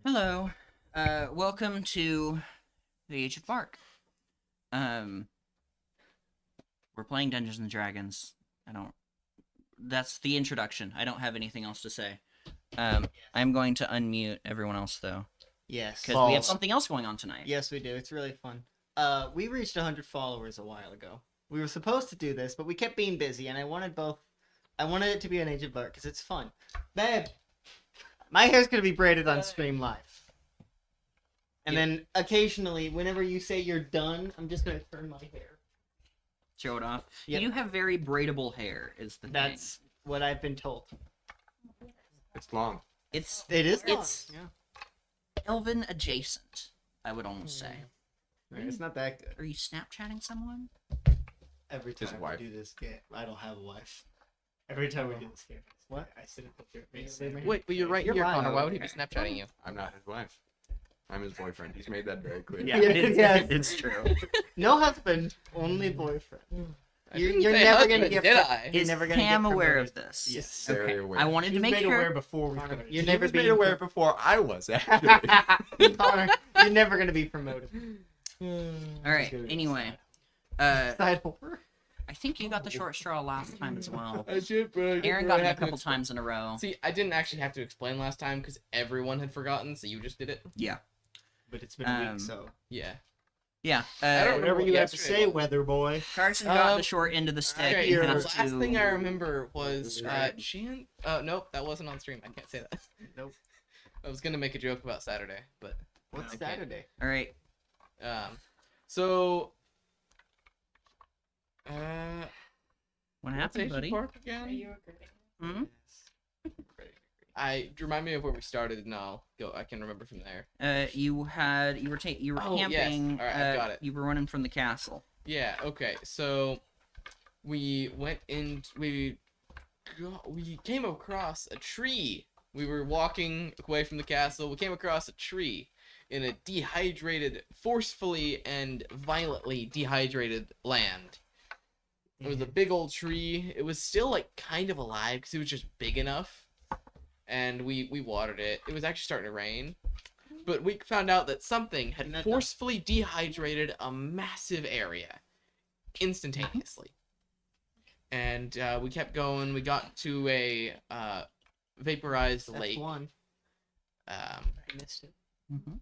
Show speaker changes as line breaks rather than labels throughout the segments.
Hello. Welcome to the Age of Bark. Um, we're playing Dungeons and Dragons. I don't. That's the introduction. I don't have anything else to say. I'm going to unmute everyone else though,
Yes.
because we have something else going on tonight.
Yes, we do. It's really fun. We reached 100 followers a while ago. We were supposed to do this, but we kept being busy, and I wanted both. I wanted it to be an Age of Art because it's fun. Babe, my hair's gonna be braided on stream live. And then occasionally, whenever you say you're done, I'm just gonna turn my hair.
Show it off.
Yep.
You have very braidable hair. Is the
That's what I've been told.
It's long.
thing.
It is.
It's
Yeah.
Elven adjacent. I would almost say.
It's not that good.
Are you Snapchatting someone?
Every
His
time
wife.
we do this game, I don't have a wife. Every time we do this game, what? I sit at the face.
Wait, but you're right
You're
here,
lying.
Connor. Why would he be Snapchatting you?
I'm not his wife. I'm his boyfriend. He's made that very clear.
Yeah,
Yes.
it's true.
No husband, only boyfriend.
I
You're-
didn't
you're
say
never
husband,
gonna get
did
pro-
I?
You're
Is
never gonna
Cam
get
aware
promoted.
of this?
Yes.
Very
Okay.
aware.
I wanted to make sure.
before we
Connor,
started.
you're
He
never
was made
being
aware before I was, actually.
Connor, you're never gonna be promoted.
All right. Anyway,
Side over.
I think you got the short straw last time as well.
I should, but I didn't
Aaron
really
got it a
have to
couple
explain.
times in a row.
See, I didn't actually have to explain last time because everyone had forgotten, so you just did it.
Yeah.
But it's been a
Um,
week, so
Yeah.
Yeah.
I don't
Whatever
what
you have to
yesterday
say,
was.
weather boy.
Carson got
Um,
the short end of the stick.
Okay,
He
the
has
last
to-
thing I remember was
Right.
Jan. Oh nope, that wasn't on stream. I can't say that.
nope.
I was gonna make a joke about Saturday, but
What's
Okay.
Saturday?
All right.
so
What
what's
happened,
Asian
buddy?
Park again?
Hmm?
Remind me of where we started, and I'll go. I can remember from there.
You were
Oh, yes.
camping.
All right, I've got it.
You were running from the castle.
Yeah. Okay. So we went in. We came across a tree. We were walking away from the castle. We came across a tree in a forcefully and violently dehydrated land. It was a big old tree. It was still like kind of alive because it was just big enough, and we watered it. It was actually starting to rain, but we found out that something had
Not
forcefully dehydrated a massive area instantaneously. And we kept going. We got to a vaporized lake,
F1.
um,
I missed it.
Mm-hmm.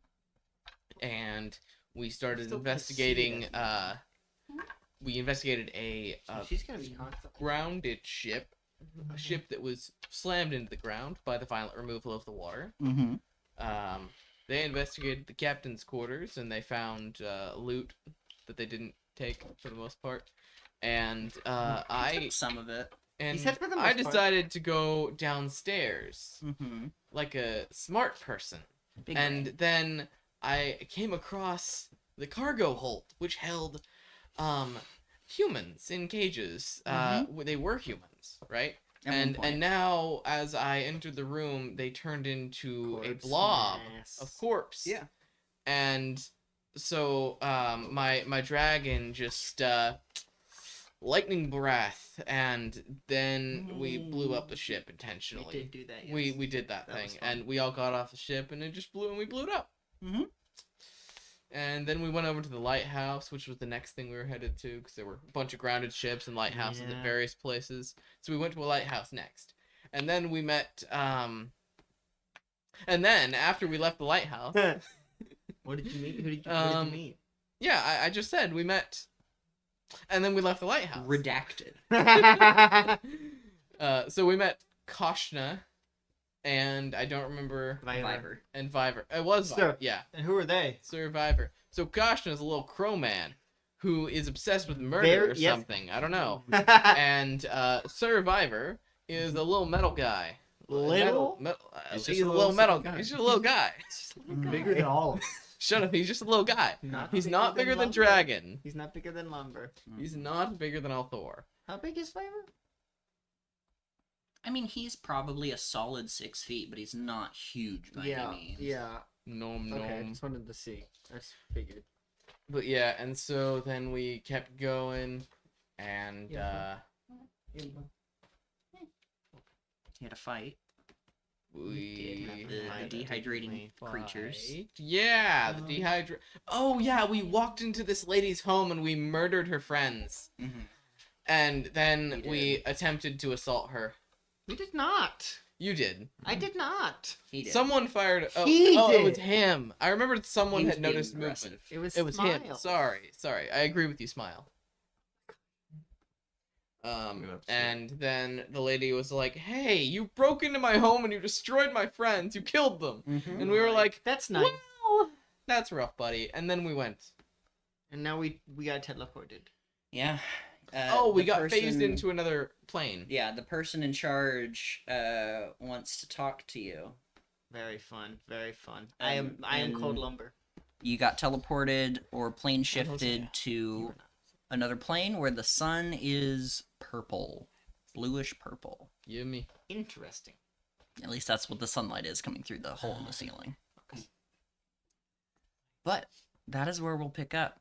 and we started
Still gonna see
investigating.
it.
We investigated a
She's gonna be constantly.
grounded ship. A ship that was slammed into the ground by the violent removal of the water.
Mm-hmm.
They investigated the captain's quarters and they found loot that they didn't take for the most part. And
Some of it.
and
said for the
I
most part.
decided to go downstairs
Mm-hmm.
like a smart person.
Big
And
brain.
then I came across the cargo hold, which held humans in cages. They were humans, right?
At one
And
point.
now, as I entered the room, they turned into a
Corpse
blob
mass.
of corpse.
Yeah.
And so my dragon just lightning breath, and then we blew up the ship
We
intentionally.
did do that. Yes.
We did that
That
thing,
was fun.
and we all got off the ship, and it just blew, and we blew it up.
Mhm.
And then we went over to the lighthouse, which was the next thing we were headed to, because there were a bunch of grounded ships and lighthouses
Yeah.
at various places. So we went to a lighthouse next, and then we met. And then after we left the lighthouse,
What did you meet? Who did you
Um,
meet?
yeah, I just said we met, and then we left the lighthouse.
Redacted.
So we met Koshna, and I don't remember,
Viper.
and Viver. It was Viver,
Sir.
yeah,
And who are they?
Survivor. So Koshna is a little crow man who is obsessed with murder
Very-
or
yes.
something. I don't know. And Survivor is a little metal guy.
Little?
He's
just
a
a
little
little
metal
simple
guy.
guy.
He's just a little guy.
Bigger than all of us.
Shut up. He's just a little guy.
Not
He's not bigger than
lumber.
Dragon.
He's not bigger than lumber.
He's not bigger than Althor.
How big is Flavor?
I mean, he's probably a solid 6 feet, but he's not huge by any means.
Yeah.
Nom nom.
Okay, I just wanted to see. I just figured.
But yeah, and so then we kept going, and
He had a fight.
We
did have
the
to fight
dehydrating
it.
creatures.
Yeah, the dehydrate. Oh yeah, we walked into this lady's home and we murdered her friends,
Mm-hmm.
and then
We
we attempted to assault her.
We did not.
You did.
I did not.
He did.
Someone fired. Oh,
He
oh, it was
did.
him. I remember someone
He was
had
being
noticed
aggressive.
movement.
It was
Him.
Smile.
Sorry. I agree with you, Smile.
upset.
And then the lady was like, "Hey, you broke into my home and you destroyed my friends. You killed them."
Mm-hmm.
And we were like,
That's nice.
"Well, that's rough, buddy." And then we went.
And now we got teleported.
Yeah.
We
the
got phased
person-
into another plane.
Yeah, the person in charge wants to talk to you.
Very fun. Very fun. I am
and-
Cold Lumber.
You got teleported or plane
Jose.
shifted to another plane where the sun is purple, bluish purple.
Yummy.
Interesting.
At least that's what the sunlight is coming through the hole in the ceiling. But that is where we'll pick up.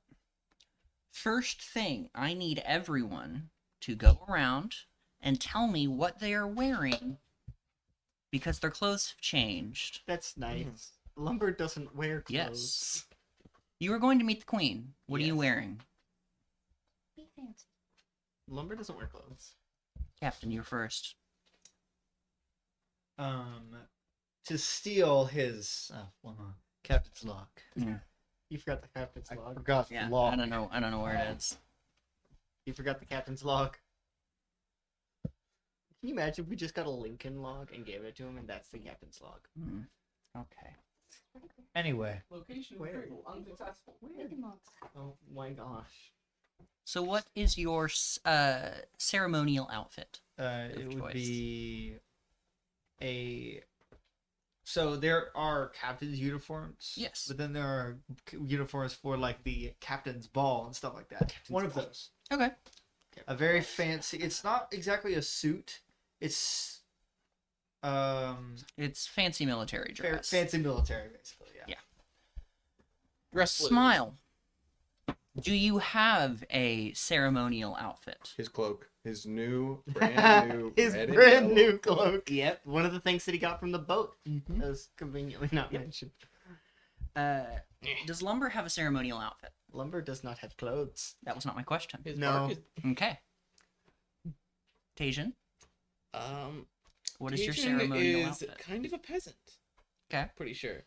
First thing, I need everyone to go around and tell me what they are wearing because their clothes have changed.
That's nice. Lumber doesn't wear clothes.
Yes. You are going to meet the queen. What are you
Yes.
wearing?
Be fancy.
Lumber doesn't wear clothes.
Captain, you're first.
To steal his captain's lock.
You forgot the captain's
I
log.
forgot
Yeah,
the lock.
I don't know where it is.
You forgot the captain's log. Can you imagine if we just got a Lincoln log and gave it to him, and that's the captain's log?
Hmm. Okay.
Anyway,
Location
Where?
unsuccessful.
Mickey Mouse.
Oh my gosh.
So what is your ceremonial outfit?
it would
choice.
be a. So there are captain's uniforms.
Yes.
But then there are uniforms for like the captain's ball and stuff like that. One of
ball.
those.
Okay.
A very fancy. It's not exactly a suit. It's
It's fancy military dress.
fancy military basically. Yeah.
Dress blues.
Smile. Do you have a ceremonial outfit?
His cloak. His new, brand new,
His
red and
brand
yellow
new cloak.
Yep.
One of the things that he got from the boat. That was conveniently not mentioned.
Does Lumber have a ceremonial outfit?
Lumber does not have clothes.
That was not my question.
His
No.
bark is,
Okay. Tajan, what is your
Cajun
ceremonial
is
outfit?
kind of a peasant.
Okay.
Pretty sure.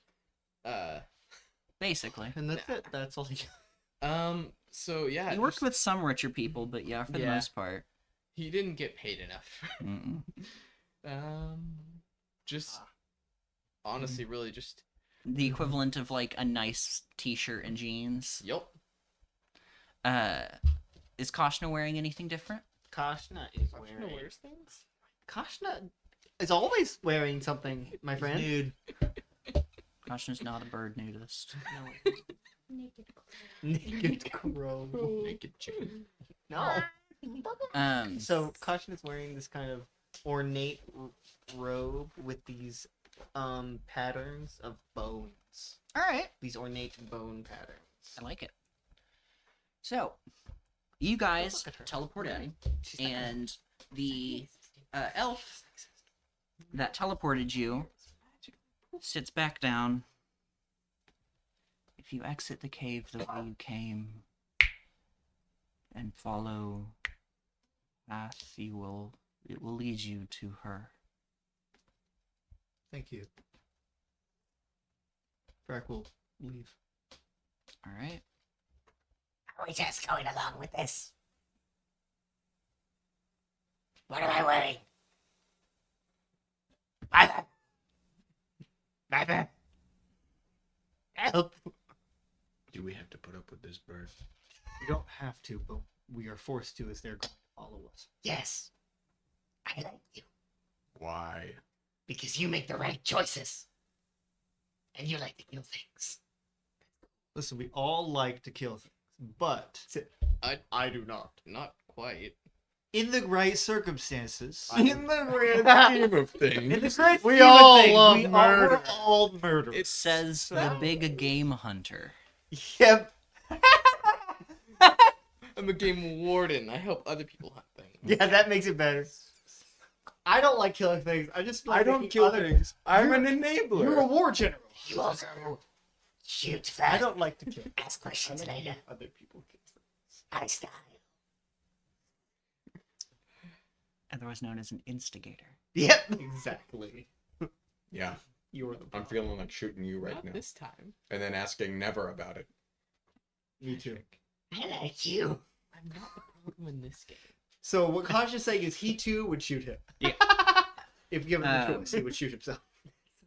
Basically.
And that's it. That's all he
So yeah,
You worked
just-
with some richer people, but yeah, for the
Yeah.
most part.
he didn't get paid enough.
Mm-mm.
Just honestly, really, just
The equivalent of like a nice t-shirt and jeans.
yup.
Is Koshna wearing anything different?
Kashna is
Kashna
wearing.
wears things.
Kashna is always wearing something, my friend.
Dude.
Koshna's not a bird nudist.
Naked clothes.
Naked crow.
naked chicken.
No.
So
So Kashna is wearing this kind of ornate robe with these patterns of bones.
all right,
These ornate bone patterns.
I like it. So you guys
Look at her.
teleport in,
She's not-
and the elf that teleported you sits back down. If you exit the cave the way you came and follow path, it will lead you to her.
Thank you. Frack will leave.
All right.
Are we just going along with this? What am I wearing? Mother! Mother!
Help!
Do we have to put up with this bird?
We don't have to, but we are forced to as they're going to follow us.
Yes. I like you
Why?
because you make the right choices. And you like to kill things.
Listen, we all like to kill things, but
I do not. Not quite.
in the right circumstances,
In the grand scheme of
in the
things,
great
We
scheme of
all
things,
love
we're
murder.
all murderers.
It says the big game hunter.
Yep.
I'm a game warden. I help other people hunt things.
Yeah, that makes it better.
I don't like killing things. I just like
I don't
making
kill
other-
things. I'm an
You're
enabler.
a war general.
You also shoot
I
fast.
don't like to kill.
Ask
I
questions
like to
later.
make other people kill things.
I style.
Otherwise known as an instigator.
Yep. Exactly.
Yeah,
You're the
I'm
problem.
feeling like shooting you right
Not
now,
this time.
and then asking never about it.
Me too.
I like you.
I'm not the problem in this game.
So what Kosh is saying is he too would shoot him.
Yeah.
If given the
Um,
choice, he would shoot himself.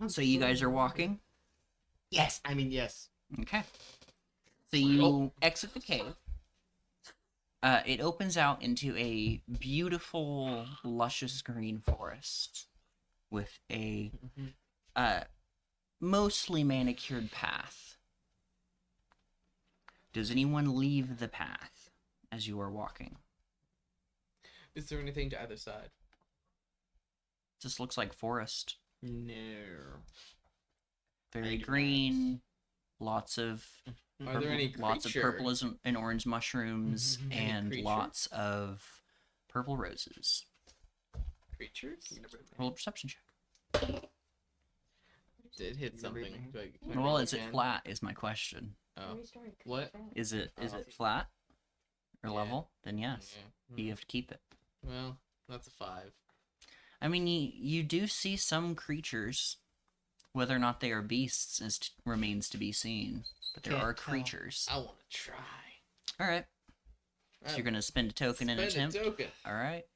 So you guys are walking.
Yes.
I mean, yes.
Okay. So you exit the cave. It opens out into a beautiful, luscious green forest with a mostly manicured path. Does anyone leave the path as you are walking?
Is there anything to either side?
Just looks like forest.
No.
Very green. Lots of
Are there any
lots of
creature?
purple and orange mushrooms
Any
and
creature?
lots of purple roses.
Creatures?
Roll a perception check.
Did hit
You
something.
reading?
Do I
Well,
roll
is it
again?
flat? Is my question.
Oh. What?
Is it
Oh.
flat or
Yeah.
level? Then yes,
Yeah.
you have to keep it.
Well, that's a 5.
I mean, you do see some creatures. Whether or not they are beasts remains to be seen. But there
Can't
are
tell.
creatures.
I want to try.
All right. So you're gonna spend a token and
Spend
attempt.
a token.
All right.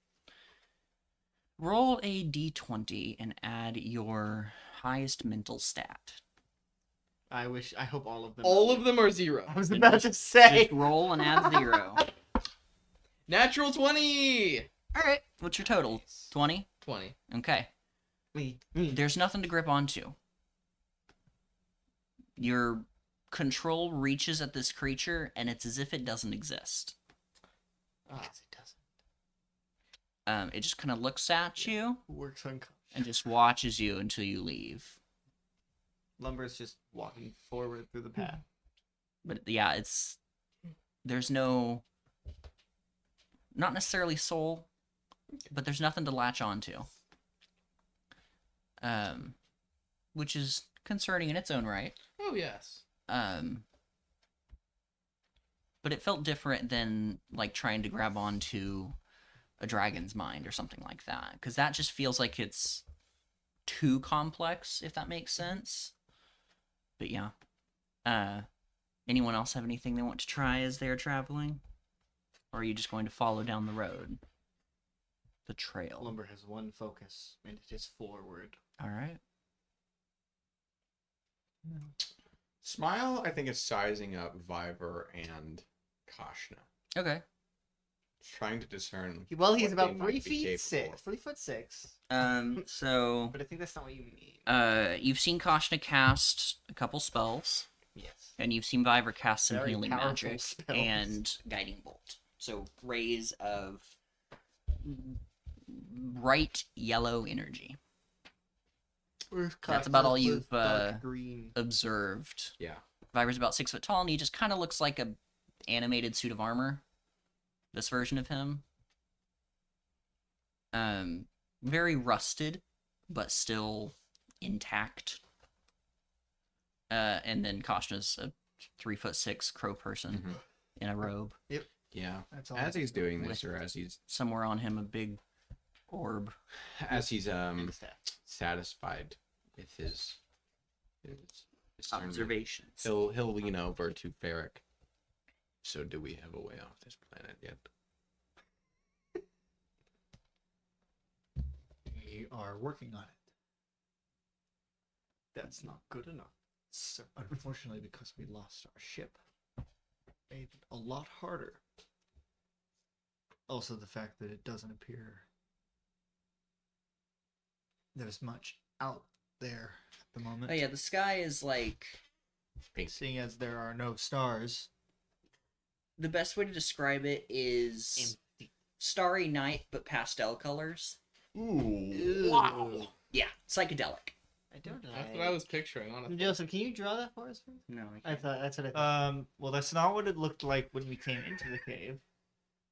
Roll a d20 and add your highest mental stat.
I hope all of them.
All of them are 0.
I was about to say.
Just roll and add 0.
Natural 20!
All right. What's your total? 20.
20.
Okay.
Me.
There's nothing to grip onto. Your control reaches at this creature, and it's as if it doesn't exist.
Ah,
Because it doesn't.
It just kind of looks at you
Works on.
and just watches you until you leave.
Lumber's just walking forward through the path.
But yeah, there's no, not necessarily soul, but there's nothing to latch onto. Which is concerning in its own right.
oh, yes.
But it felt different than like trying to grab onto a dragon's mind or something like that, because that just feels like it's too complex, if that makes sense. But yeah, anyone else have anything they want to try as they're traveling, or are you just going to follow down the road, the trail?
Lumber has one focus, and it is forward.
All right.
Smile, I think, is sizing up Viver and Kashna.
Okay.
Trying to discern.
Well, he's
what
about
they might
3
be
feet
capable
6.
of.
3'6".
So
But I think that's not what you mean.
you've seen Kashna cast a couple spells.
Yes.
And you've seen Viver cast some
Very
healing
powerful
magic
spells.
and guiding bolt. So rays of bright yellow energy. That's about all you've
green.
observed.
Yeah.
Viver's about 6 foot tall, and he just kind of looks like a animated suit of armor. This version of him. Very rusted, but still intact. And then Kashna's a 3'6" crow person
Mhm.
in a robe.
Yeah.
That's all.
As he's doing
With-
this, or as he's
Somewhere on him, a big orb.
satisfied with his discernment,
Observations.
he'll lean over to Ferric. So, do we have a way off this planet yet?
We are working on it. That's not good enough. So, unfortunately, because we lost our ship, made it a lot harder. Also, the fact that it doesn't appear there's much out there at the moment.
Oh yeah, the sky is like
Seeing as there are no stars.
the best way to describe it is starry night but pastel colors.
Ooh.
Wow.
Yeah, psychedelic.
I don't know.
That's what I was picturing, honestly.
Joseph, can you draw that for us? Please?
No,
I thought that's what I thought.
Well, that's not what it looked like when we came into the cave.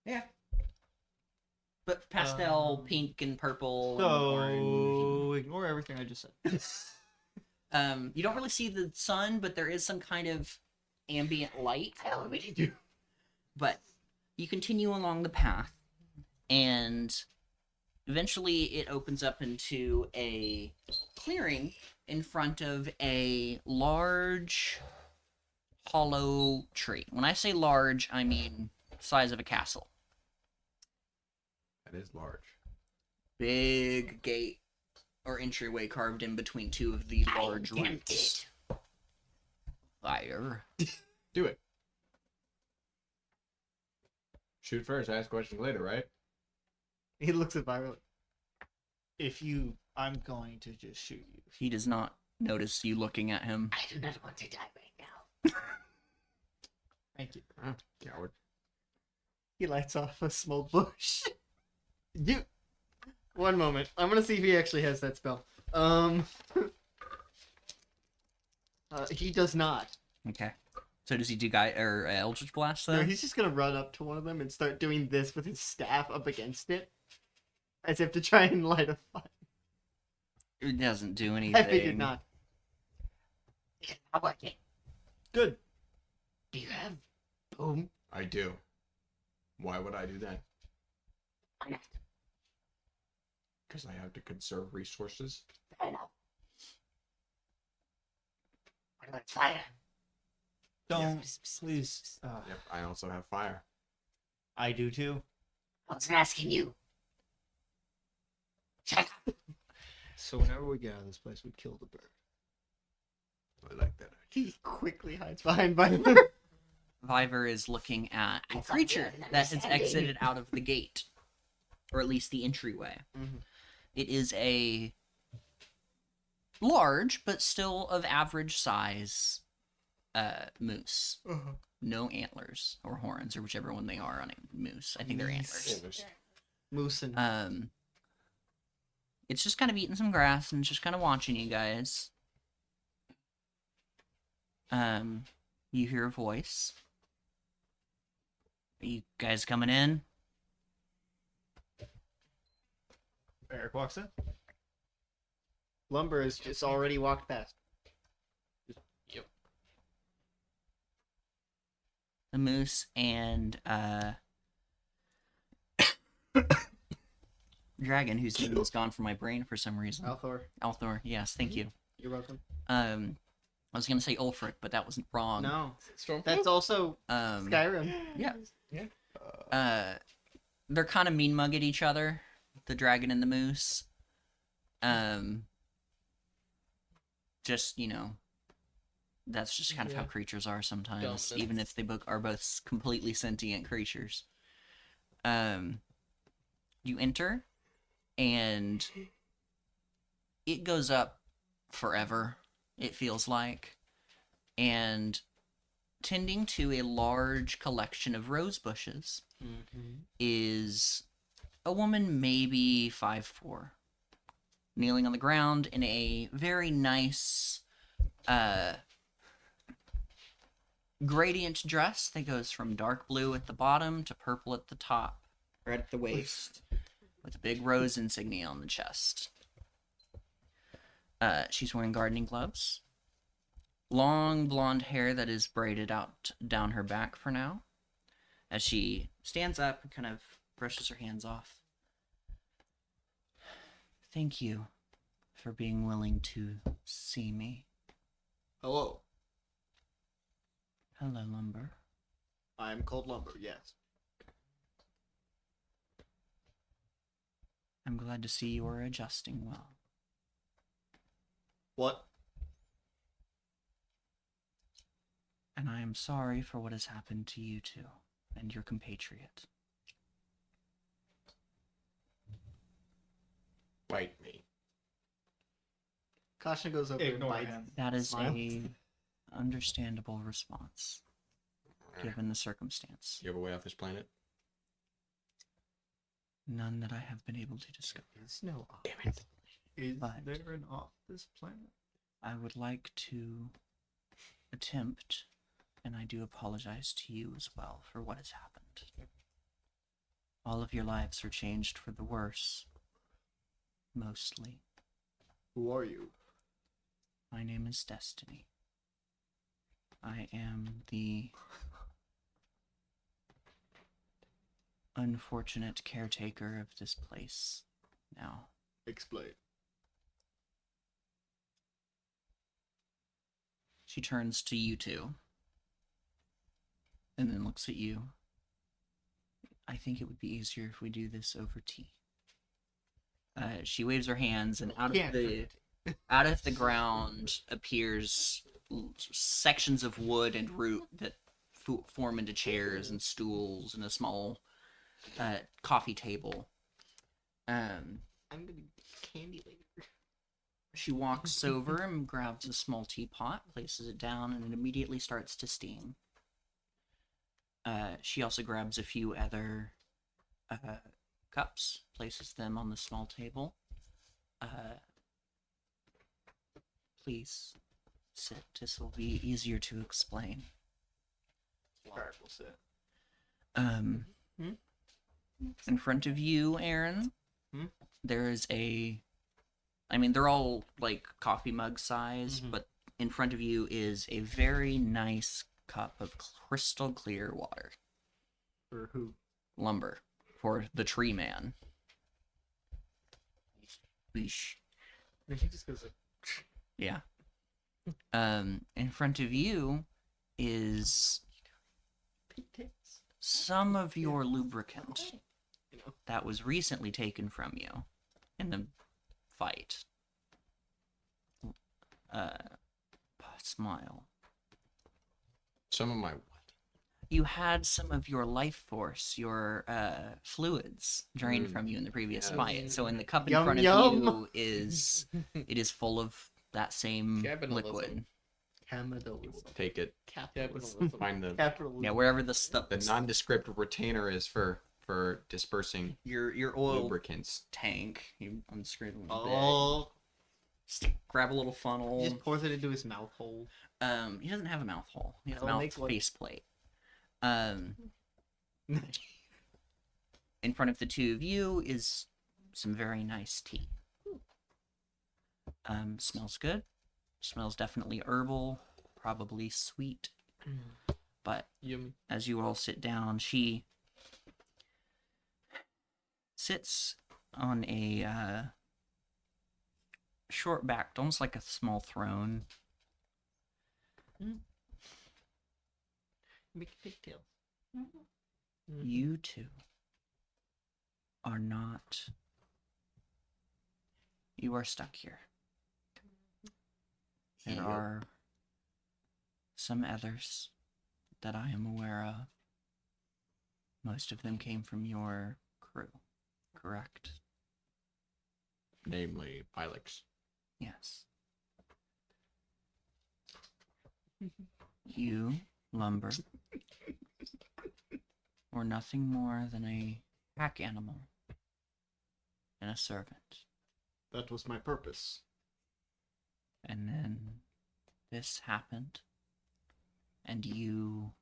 yeah. but pastel pink and purple and
So
orange.
ignore everything I just said.
You don't really see the sun, but there is some kind of ambient light.
I already do.
But you continue along the path, and eventually it opens up into a clearing in front of a large hollow tree. When I say large, I mean size of a castle.
That is large.
Big gate or entryway carved in between two of the large
I'm
roots. Fire.
Do it. Shoot first, ask questions later, right?
He looks at Violet.
I'm going to just shoot you.
He does not notice you looking at him.
I do not want to die right now.
Thank you.
Coward.
He lights off a small bush. You. One moment. I'm gonna see if he actually has that spell. He does not.
Okay. So does he do Eldritch Blast though?
No, he's just gonna run up to one of them and start doing this with his staff up against it, as if to try and light a fire.
It doesn't do anything.
I figured not.
It's not working.
Good.
Do you have
Boom.
I do. Why would I do that?
why not?
Because I have to conserve resources.
Fair enough. What about fire?
Don't please.
Yep, I also have fire.
I do too.
I wasn't asking you. Shut up.
So whenever we get out of this place, we kill the bird.
I like that.
He quickly hides behind Viper.
Viver is looking at
I
a
thought you
creature
had an
that has
understanding.
exited out of the gate, or at least the entryway.
Mhm.
It is a large, but still of average size, moose. No antlers or horns, or whichever one they are on a moose. I think they're antlers.
Moose and
It's just kind of eating some grass and just kind of watching you guys. You hear a voice. Are you guys coming in?
Eric walks in.
Lumber has just already walked past.
The moose and dragon, whose name is gone from my brain for some reason.
Althor,
Althor, yes, thank you.
you're welcome.
I was gonna say Ulfric, but that wasn't wrong.
No,
Storm.
that's also Skyrim.
Yeah. They're kind of mean mug at each other, the dragon and the moose. Just, that's just kind of how
Yeah.
creatures are sometimes,
Dominance.
even if they are both completely sentient creatures. You enter, and it goes up forever, it feels like. And tending to a large collection of rose bushes is a woman maybe 5'4", kneeling on the ground in a very nice gradient dress that goes from dark blue at the bottom to purple at the top, or at the waist, with a big rose insignia on the chest. She's wearing gardening gloves, long blonde hair that is braided out down her back for now, as she stands up and kind of brushes her hands off. Thank you for being willing to see me.
Hello.
Hello, Lumber.
I'm called Lumber. Yes.
I'm glad to see you are adjusting well.
What?
And I am sorry for what has happened to you two and your compatriot.
Bite me.
Kasha goes over and
Ignore
bites.
him.
That is
Smile.
a understandable response, given the circumstance.
You have a way off this planet?
None that I have been able to discover.
There's no
Damn it.
Is
But-
there an off this planet?
I would like to attempt, and I do apologize to you as well for what has happened. all of your lives are changed for the worse. Mostly.
Who are you?
My name is Destiny. I am the unfortunate caretaker of this place now.
Explain.
She turns to you two and then looks at you. I think it would be easier if we do this over tea. She waves her hands, and out of the ground appears sections of wood and root that form into chairs and stools and a small coffee table.
I'm gonna be candy later.
She walks over and grabs a small teapot, places it down, and it immediately starts to steam. She also grabs a few other cups, places them on the small table. Please sit. This will be easier to explain.
Alright, we'll sit.
In front of you, Aaron,
Hmm?
there is I mean, they're all like coffee mug size,
Mhm.
but in front of you is a very nice cup of crystal clear water.
For who?
Lumber for the tree man. Yeesh.
He just goes like,
Yeah. In front of you is
pigtails.
some of your lubricant
You know.
that was recently taken from you in the fight. Smile.
Some of my
You had some of your life force, your fluids drained from you in the previous
Yes.
fight. So in the cup in
Yum,
front of
yum.
you it is full of that same
Capitalism.
liquid.
Capitalism.
take it.
Capitalism.
Find the
Capitalism.
Yeah, wherever the stuff
nondescript retainer is for dispersing
your oil
lubricants.
tank. You unscrew it.
Oh,
Grab a little funnel.
he just pours it into his mouth hole.
He doesn't have a mouth hole. He has a
Oh,
mouth
make one.
faceplate. In front of the two of you is some very nice tea. Smells good. Smells definitely herbal, probably sweet. But
Yummy.
as you all sit down, she sits on a short backed, almost like a small throne.
Make pigtails.
You two are not. You are stuck here. There
Yeah.
are some others that I am aware of. Most of them came from your crew, correct?
Namely, Pilix.
Yes. You, Lumber, were nothing more than a pack animal and a servant.
That was my purpose.
And then this happened, and you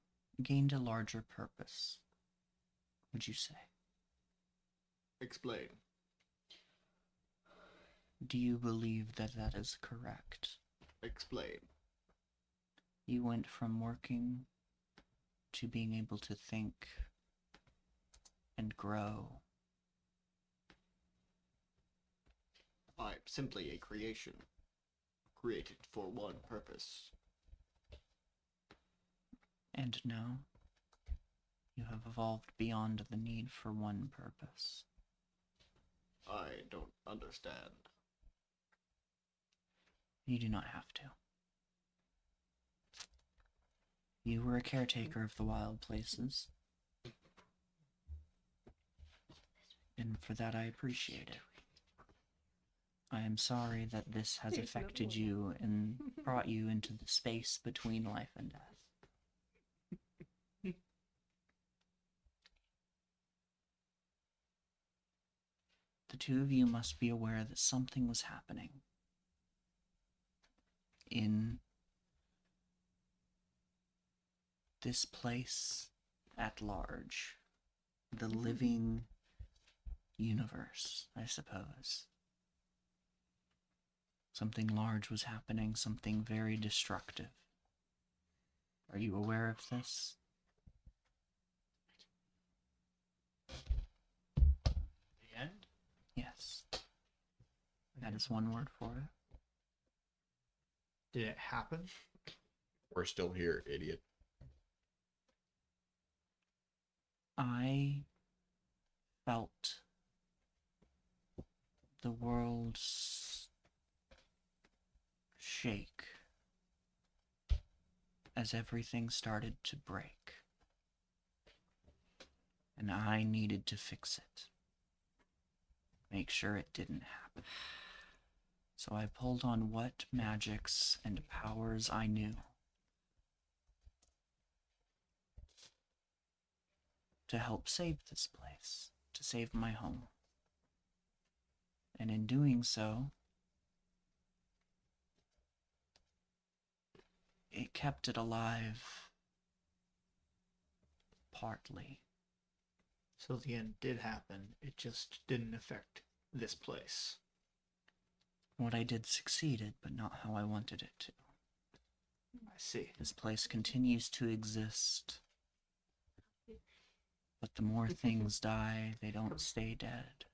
gained a larger purpose, would you say?
Explain.
Do you believe that that is correct?
Explain.
You went from working to being able to think and grow.
I'm simply a creation. Created for one purpose.
And now you have evolved beyond the need for one purpose.
I don't understand.
You do not have to. You were a caretaker of the wild places. And for that I appreciate it. I am sorry that this has affected you and brought you into the space between life and death. The two of you must be aware that something was happening in this place at large. The living universe, I suppose. Something large was happening, something very destructive. Are you aware of this?
The end?
Yes. That is one word for it.
Did it happen?
We're still here, idiot.
I felt the world shake as everything started to break. And I needed to fix it. Make sure it didn't happen. So I pulled on what magics and powers I knew to help save this place, to save my home. And in doing so, it kept it alive, partly.
So the end did happen. It just didn't affect this place.
What I did succeeded, but not how I wanted it to.
I see.
This place continues to exist. But the more things die, they don't stay dead.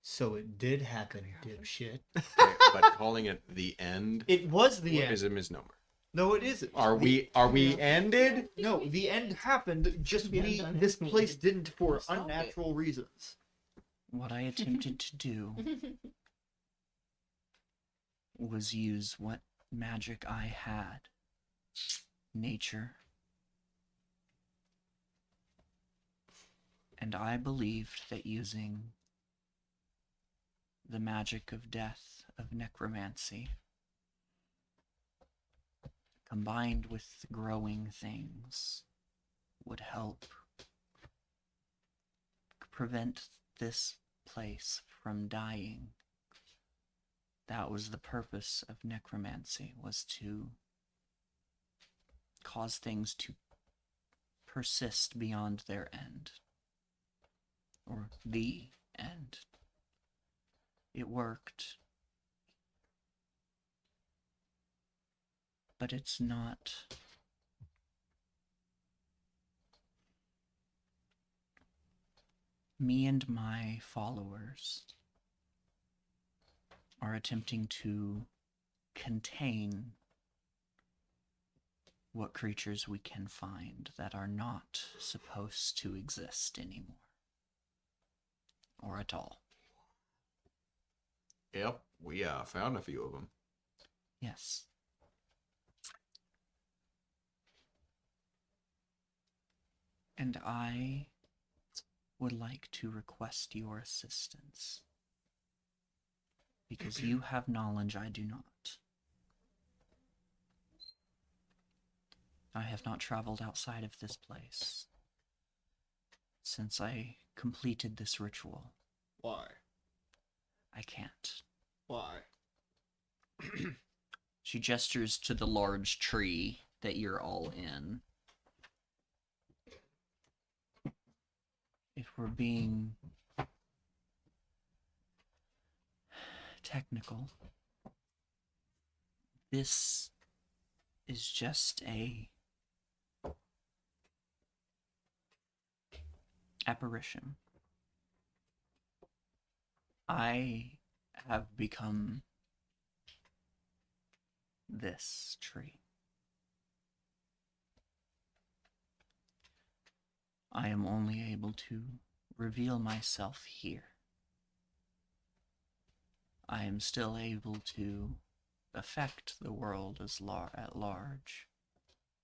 So it did happen, dipshit.
Okay, but calling it the end
It was the end.
is a misnomer.
No, it isn't.
Are we ended?
No, the end happened. Just this place didn't for
Stop it.
unnatural reasons.
What I attempted to do was use what magic I had. Nature. And I believed that using the magic of death, of necromancy, combined with growing things, would help prevent this place from dying. That was the purpose of necromancy, was to cause things to persist beyond their end. Or the end. It worked. But it's not... Me and my followers are attempting to contain what creatures we can find that are not supposed to exist anymore. Or at all.
Yep, we found a few of them.
Yes. And I would like to request your assistance. Because you have knowledge I do not. I have not traveled outside of this place since I completed this ritual.
Why?
I can't.
Why?
She gestures to the large tree that you're all in. If we're being technical, this is just a apparition. I have become this tree. I am only able to reveal myself here. I am still able to affect the world at large,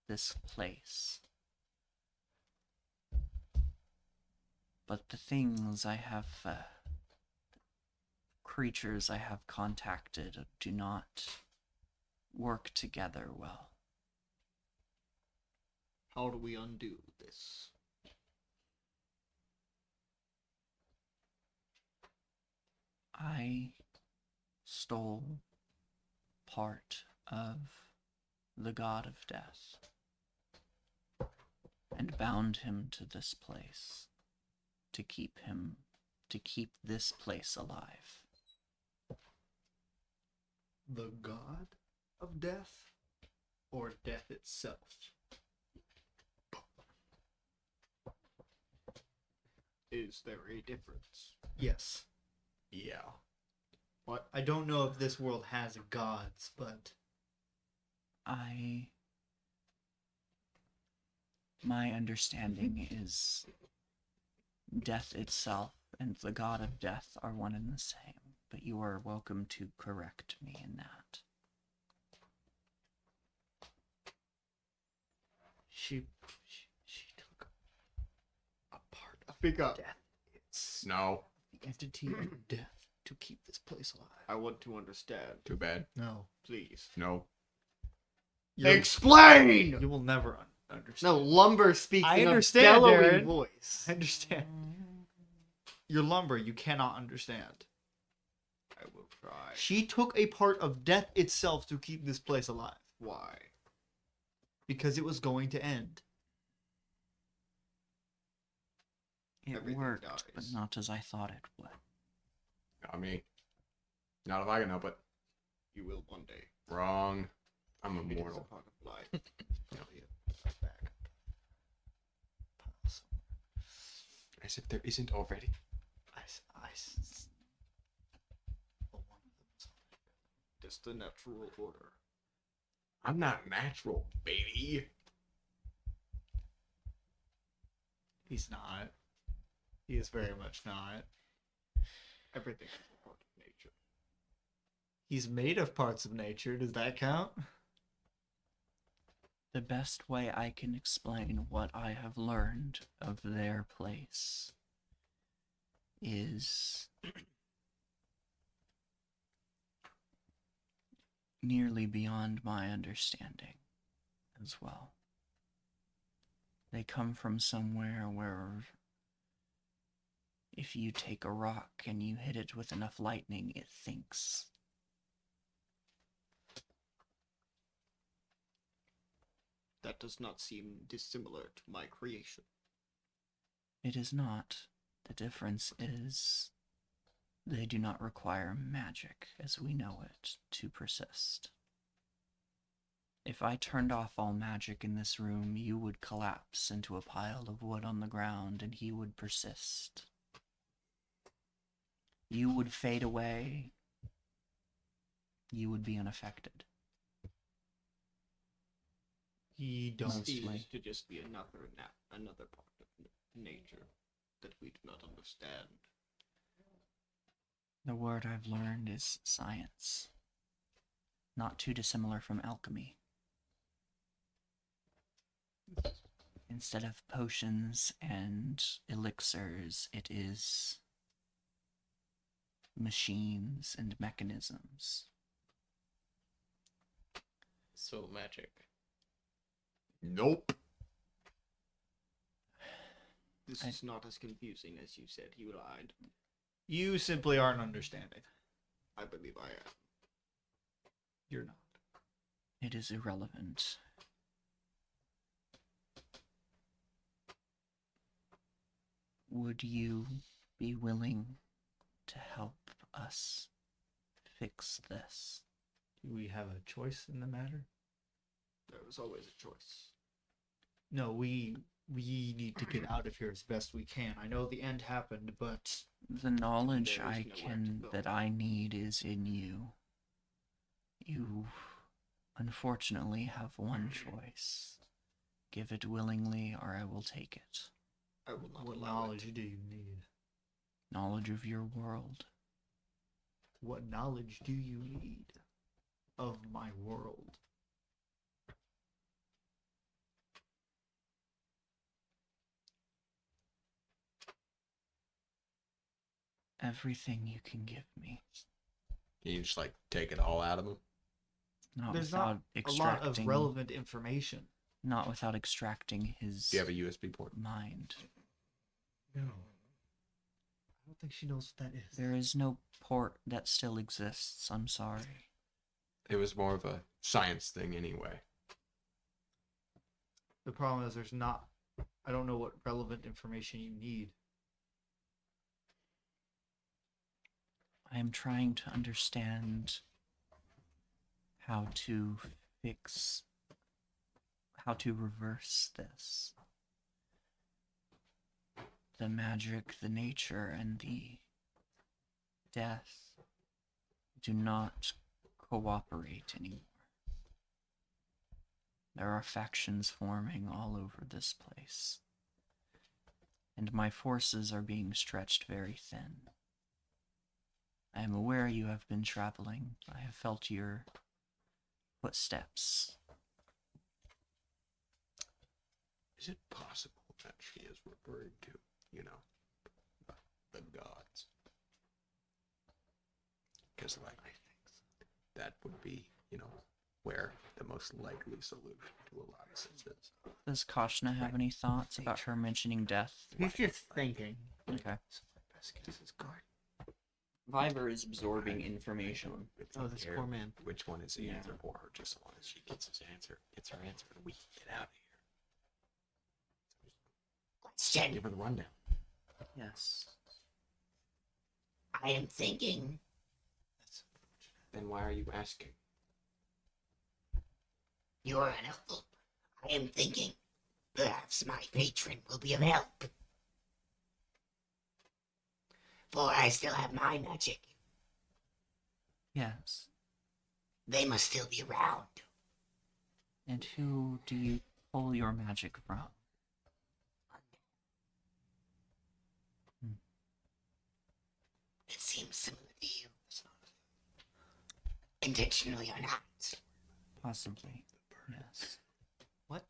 this place. But the things I have, creatures I have contacted do not work together well.
How do we undo this?
I stole part of the god of death. and bound him to this place to keep this place alive.
The god of death or death itself?
Is there a difference?
Yes.
Yeah.
What? I don't know if this world has gods, but
My understanding is death itself and the god of death are one and the same, but you are welcome to correct me in that.
she took a part of
Speak up.
death. It's
No.
the entity of death to keep this place alive.
I want to understand.
Too bad.
No.
Please.
No.
Explain!
You will never understand.
No, Lumber speaks
I
in
understand,
a bellowing
Darren.
voice.
I understand. You're lumber. You cannot understand.
I will try.
She took a part of death itself to keep this place alive.
Why?
Because it was going to end.
It
Everything
worked,
dies.
but not as I thought it would.
Not me. Not if I can help it.
You will one day.
Wrong. I'm
It is a
immortal.
part of life.
Back.
As if there isn't already.
It's the natural order.
I'm not natural, baby.
He's not. He is very much not.
Everything is a part of nature.
He's made of parts of nature. Does that count?
The best way I can explain what I have learned of their place is nearly beyond my understanding as well. They come from somewhere where if you take a rock and you hit it with enough lightning, it thinks.
That does not seem dissimilar to my creation.
It is not. The difference is they do not require magic as we know it to persist. If I turned off all magic in this room, you would collapse into a pile of wood on the ground and he would persist. You would fade away. You would be unaffected.
He don't.
Mostly.
Seems to just be another part of nature that we do not understand.
The word I've learned is science. Not too dissimilar from alchemy. Instead of potions and elixirs, it is machines and mechanisms.
So magic.
Nope.
This
I-
is not as confusing as you said. You lied.
You simply aren't understanding.
I believe I am.
You're not.
It is irrelevant. Would you be willing to help us fix this?
Do we have a choice in the matter?
There is always a choice.
No, we need to get out of here as best we can. I know the end happened, but
The knowledge
There is
I
nowhere to
can
go.
that I need is in you. You unfortunately have one choice. Give it willingly or I will take it.
I will not
what
allow
knowledge do you need?
Knowledge of your world.
What knowledge do you need of my world?
Everything you can give me.
Can you just like take it all out of him?
Not
There's
without
not a lot
extracting
of relevant information.
not without extracting his
Do you have a USB port?
mind.
No. I don't think she knows what that is.
There is no port that still exists, I'm sorry.
It was more of a science thing anyway.
The problem is there's not I don't know what relevant information you need.
I am trying to understand how to reverse this. The magic, the nature, and the death do not cooperate anymore. There are factions forming all over this place, and my forces are being stretched very thin. I am aware you have been traveling. I have felt your footsteps.
Is it possible that she is referring to, the gods? Because, like, that would be, where the most likely solution to a lot of this is.
Does Kashna have any thoughts about her mentioning death?
He's just thinking.
Okay.
Best guess is guard.
Viber is absorbing information.
It's
Oh,
not
this
care
poor man.
Which one is the
Yeah.
answer for her? Just so long as she gets her answer, and we can get out of here.
Question.
Give her the rundown.
Yes.
I am thinking
Then why are you asking?
you are unhelpful. I am thinking perhaps my patron will be of help. For I still have my magic.
Yes.
They must still be around.
And who do you pull your magic from?
It seems similar to you. Intentionally or not.
Possibly. Yes.
What?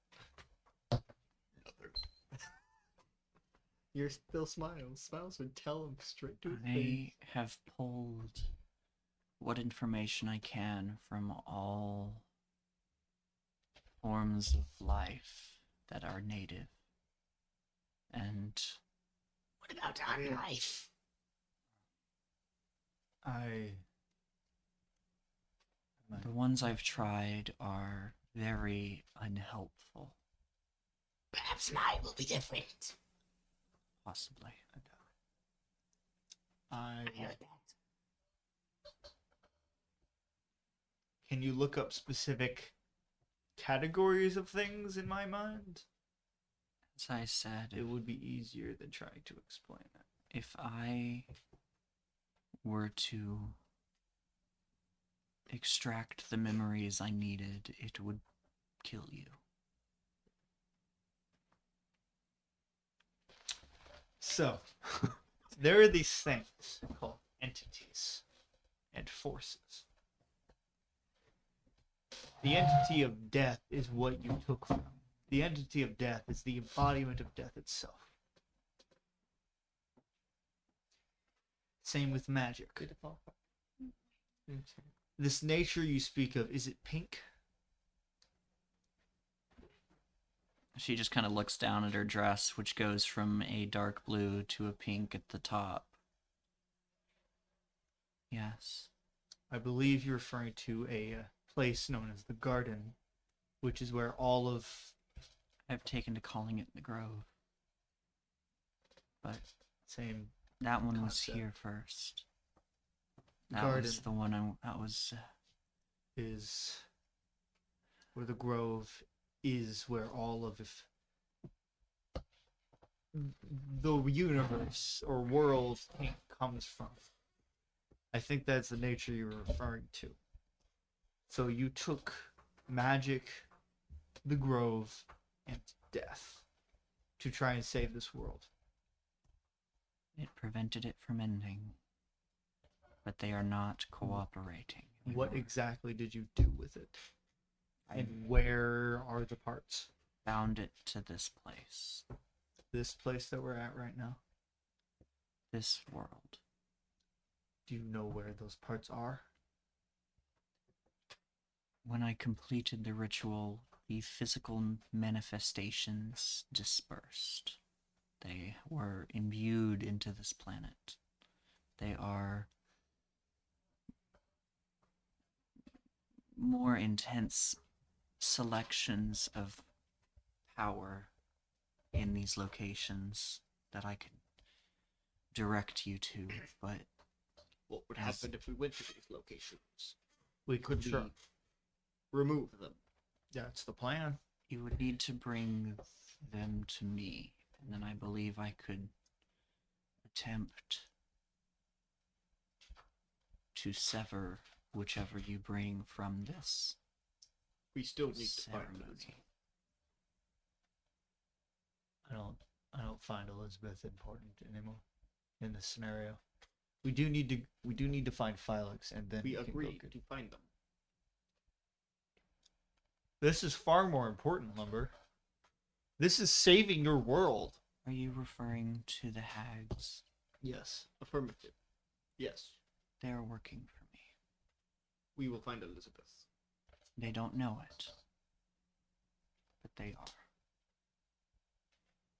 You're still smiles. Smiles would tell him straight to his face.
I have pulled what information I can from all forms of life that are native. And
What about unlife?
the ones I've tried are very unhelpful.
Perhaps mine will be different.
Possibly.
I
I heard that.
Can you look up specific categories of things in my mind?
As I said,
It would be easier than trying to explain it.
if I were to extract the memories I needed, it would kill you.
So, there are these things called entities and forces. The entity of death is what you took from. The entity of death is the embodiment of death itself. Same with magic. This nature you speak of, is it pink?
She just kind of looks down at her dress, which goes from a dark blue to a pink at the top. Yes.
I believe you're referring to a place known as the Garden, which is where all of
I've taken to calling it the Grove. But
same
that one was
Concept.
here first. That
Garden
was the one that was...
is where the Grove is, where all of the universe or world comes from. I think that's the nature you were referring to. So you took magic, the Grove, and death to try and save this world.
It prevented it from ending. But they are not cooperating.
What
anymore.
exactly did you do with it?
I
And where are the parts?
bound it to this place.
This place that we're at right now?
This world.
Do you know where those parts are?
When I completed the ritual, the physical manifestations dispersed. They were imbued into this planet. They are more intense selections of power in these locations that I could direct you to, but
What would
Yes.
happen if we went to these locations?
We
Could
could
we remove them?
That's the plan.
you would need to bring them to me, and then I believe I could attempt to sever whichever you bring from this
We still need to find them.
ceremony.
I don't find Elizabeth important anymore in this scenario. We do need to find Phylix, and then
We
can go
agreed
get-
to find them.
This is far more important, Lumber. This is saving your world.
Are you referring to the hags?
Yes.
Affirmative. Yes,
They are working for me.
we will find Elizabeth.
They don't know it, but they are.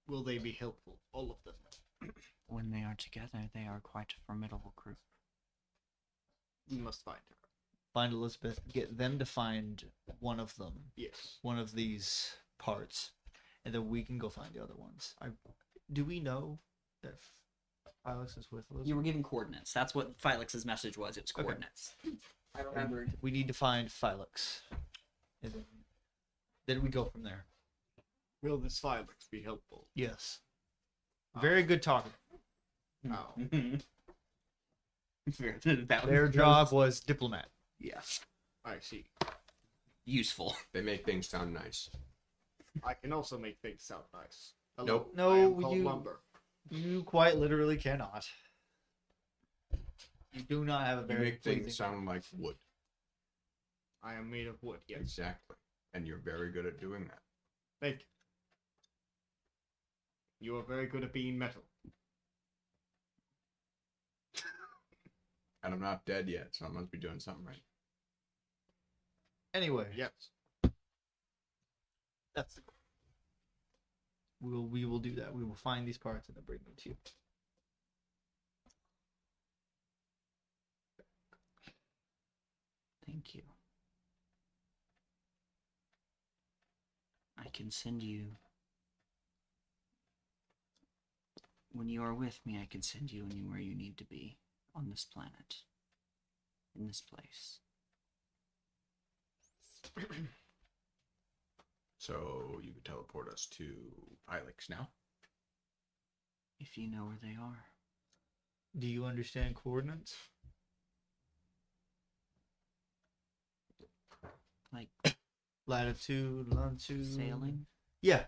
Will they be helpful? All of them.
When they are together, they are quite a formidable group.
We must find her.
Find Elizabeth. Get them to find one of them,
Yes.
one of these parts, and then we can go find the other ones. Do we know that Phyllis is with Elizabeth?
You were given coordinates. That's what Phylix's message was. It was
Okay.
coordinates. I remembered.
We need to find Phylix, and then we go from there.
Will this Phylix be helpful?
Yes. Very good talking.
How?
Their job was diplomat.
Yeah.
I see.
Useful.
They make things sound nice.
I can also make things sound nice.
Nope.
No,
I am called
you-
Lumber.
You quite literally cannot. You do not have a
You
very
make things
pleasing-
sound like wood.
I am made of wood. Yes.
Exactly. And you're very good at doing that.
Thank you. You are very good at being metal.
And I'm not dead yet, so I must be doing something right.
Anyway,
Yes.
that's we will do that. We will find these parts and then bring them to you.
Thank you. I can send you. When you are with me, I can send you anywhere you need to be on this planet. In this place.
So you could teleport us to Phylix now?
If you know where they are.
Do you understand coordinates?
Like
Latitude, longitude.
sailing.
Yeah.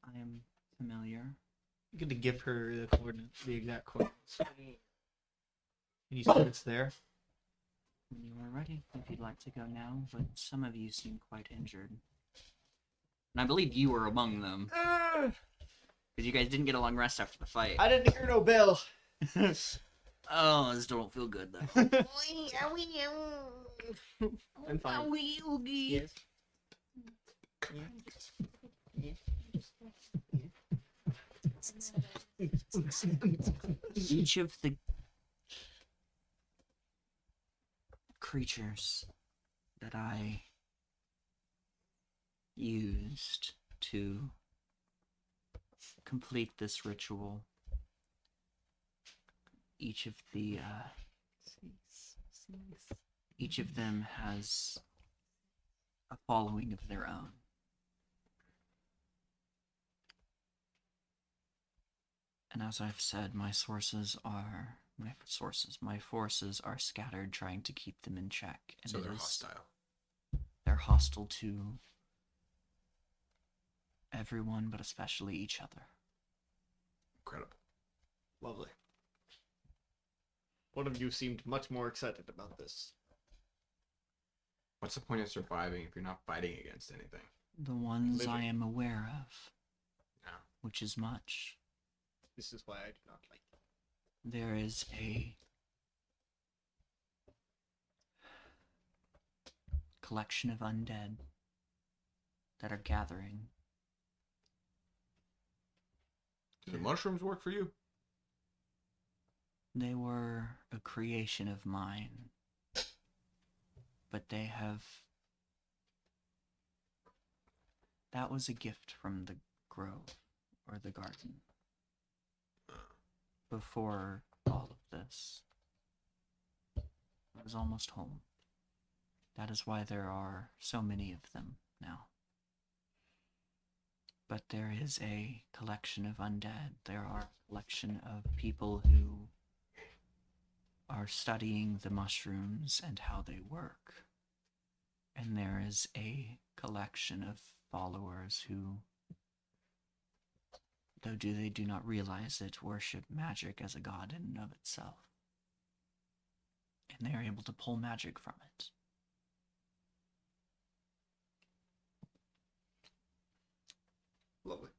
I am familiar.
You get to give her the coordinates, the exact coordinates. And you said it's there.
When you are ready, if you'd like to go now, but some of you seem quite injured. And I believe you were among them. Because you guys didn't get a long rest after the fight.
I didn't hear no bell.
Oh, I still don't feel good though.
I'm fine.
Yes. Each of the creatures that I used to complete this ritual, each of them has a following of their own. And as I've said, my forces are scattered, trying to keep them in check. And
So
it
they're
is-
hostile.
They're hostile to everyone, but especially each other.
Incredible.
Lovely. One of you seemed much more excited about this.
What's the point of surviving if you're not fighting against anything?
The ones I
Living.
am aware of,
No.
which is much.
This is why I do not like them.
There is a collection of undead that are gathering.
Do the mushrooms work for you?
They were a creation of mine, but they have That was a gift from the grove or the garden. Before all of this, I was almost home. That is why there are so many of them now. But there is a collection of undead. There are a collection of people who are studying the mushrooms and how they work. And there is a collection of followers who, though they do not realize it, worship magic as a god in and of itself. And they are able to pull magic from it.
Lovely.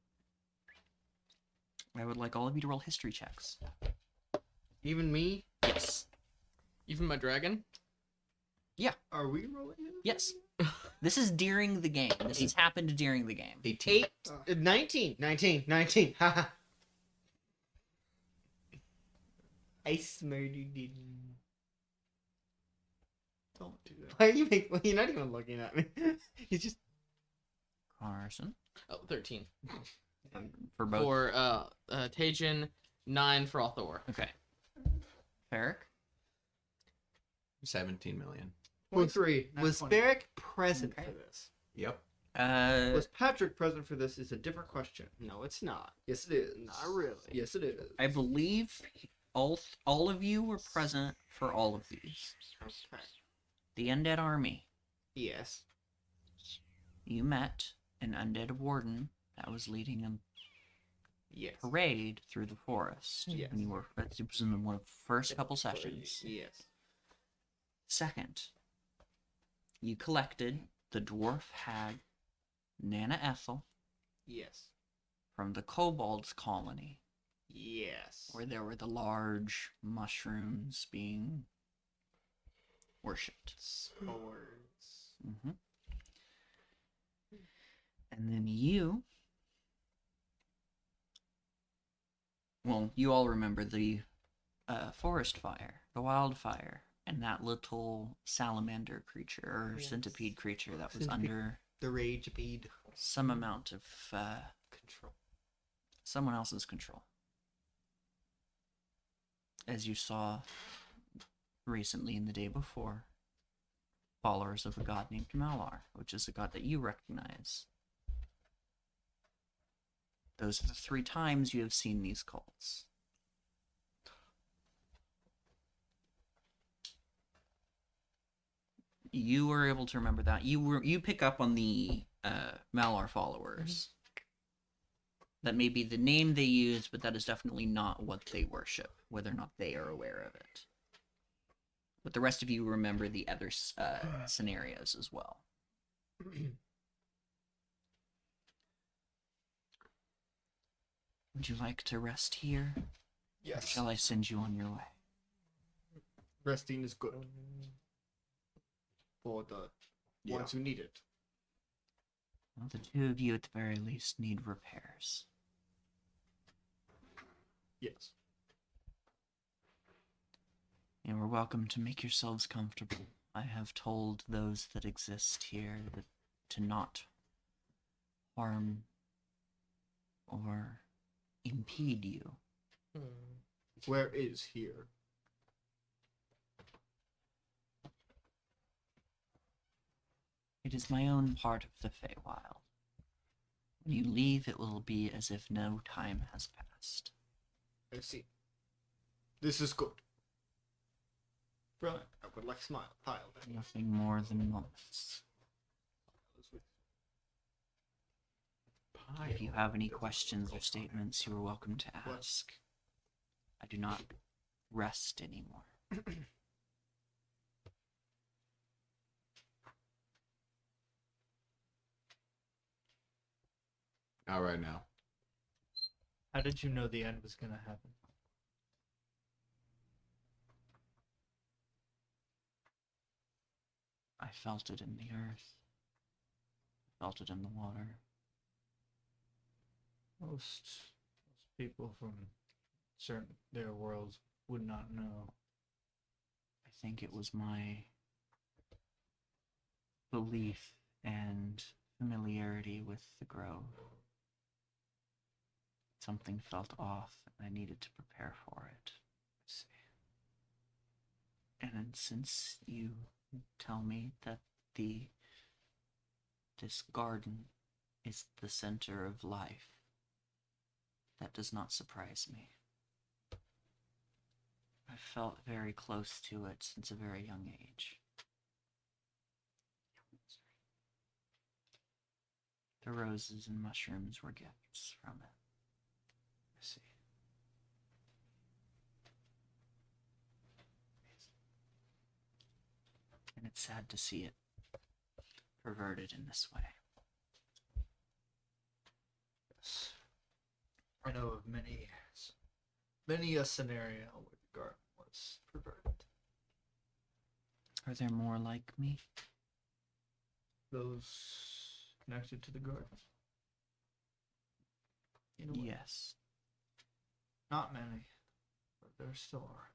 I would like all of you to roll history checks.
Even me?
Yes.
Even my dragon?
Are we rolling it?
Yes. This is during the game. This has happened during the game.
18.
19. Haha. I swear you didn't.
Don't do that.
Why are you making? You're not even looking at me. He's just.
Carson.
Oh, 13.
For both.
For Tajin, 9 for Althor.
Okay. Ferric.
17 million.
23.
Was
20.
Barrick present
Okay.
for this?
Yep.
Was Patrick present for this? Is a different question.
No, it's not.
Yes, it is.
Not really.
Yes, it is.
I believe all of you were present for all of these.
Okay.
The undead army.
Yes.
You met an undead warden that was leading a
Yes.
parade through the forest.
Yes.
And you were, it was in one of the first couple sessions.
Yes.
Second, you collected the dwarf hag Nana Ethel
Yes.
from the kobolds colony,
Yes.
where there were the large mushrooms being worshipped.
Spores.
Mm-hmm. And then you, well, you all remember the forest fire, the wildfire, and that little salamander creature or
Yes.
centipede creature that was
Centipede.
under
The rage bead.
some amount of
Control.
someone else's control. As you saw recently and the day before, followers of a god named Malar, which is a god that you recognize. Those are the 3 times you have seen these cults. You were able to remember that. You pick up on the Malar followers. That may be the name they use, but that is definitely not what they worship, whether or not they are aware of it. But the rest of you remember the other scenarios as well. Would you like to rest here? Or
Yes.
shall I send you on your way?
Resting is good. For the ones who need it.
Well, the 2 of you at the very least need repairs.
Yes.
You are welcome to make yourselves comfortable. I have told those that exist here that to not harm or impede you.
Where is here?
It is my own part of the Feywild. When you leave, it will be as if no time has passed.
I see. This is good. Brilliant. I would like smile. Pile then.
Nothing more than moments. If you have any questions or statements, you are welcome to ask. I do not rest anymore.
All right now.
How did you know the end was gonna happen?
I felt it in the earth. Felt it in the water.
Most people from certain their worlds would not know.
I think it was my belief and familiarity with the grove. Something felt off, and I needed to prepare for it. Let's see. And since you tell me that this garden is the center of life, that does not surprise me. I felt very close to it since a very young age. The roses and mushrooms were gifts from it. I see. And it's sad to see it perverted in this way.
Yes. I know of many a scenario where the garden was perverted.
Are there more like me?
Those connected to the garden. In a way.
Yes.
Not many, but there still are.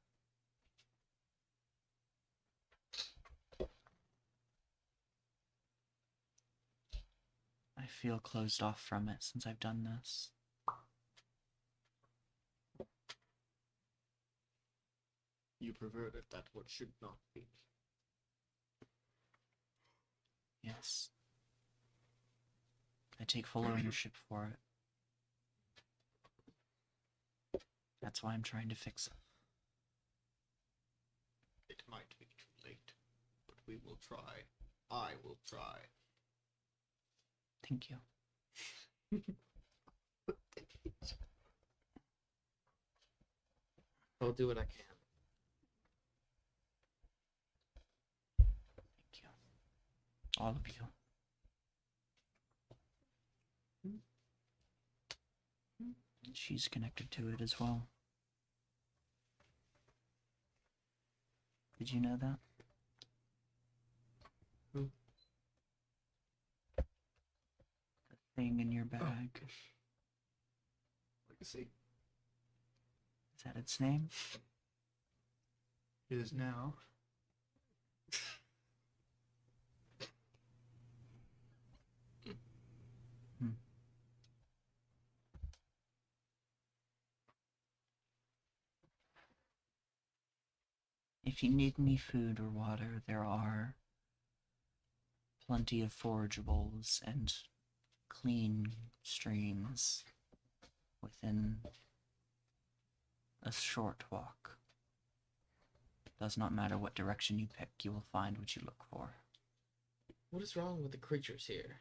I feel closed off from it since I've done this.
You perverted that what should not be.
Yes. I take full ownership for it. That's why I'm trying to fix it.
It might be too late, but we will try. I will try.
Thank you.
I'll do what I can.
Thank you. All of you. She's connected to it as well. Did you know that?
Who?
The thing in your bag.
Legacy
Is that its name?
is now.
If you need any food or water, there are plenty of forageables and clean streams within a short walk. Does not matter what direction you pick, you will find what you look for.
What is wrong with the creatures here?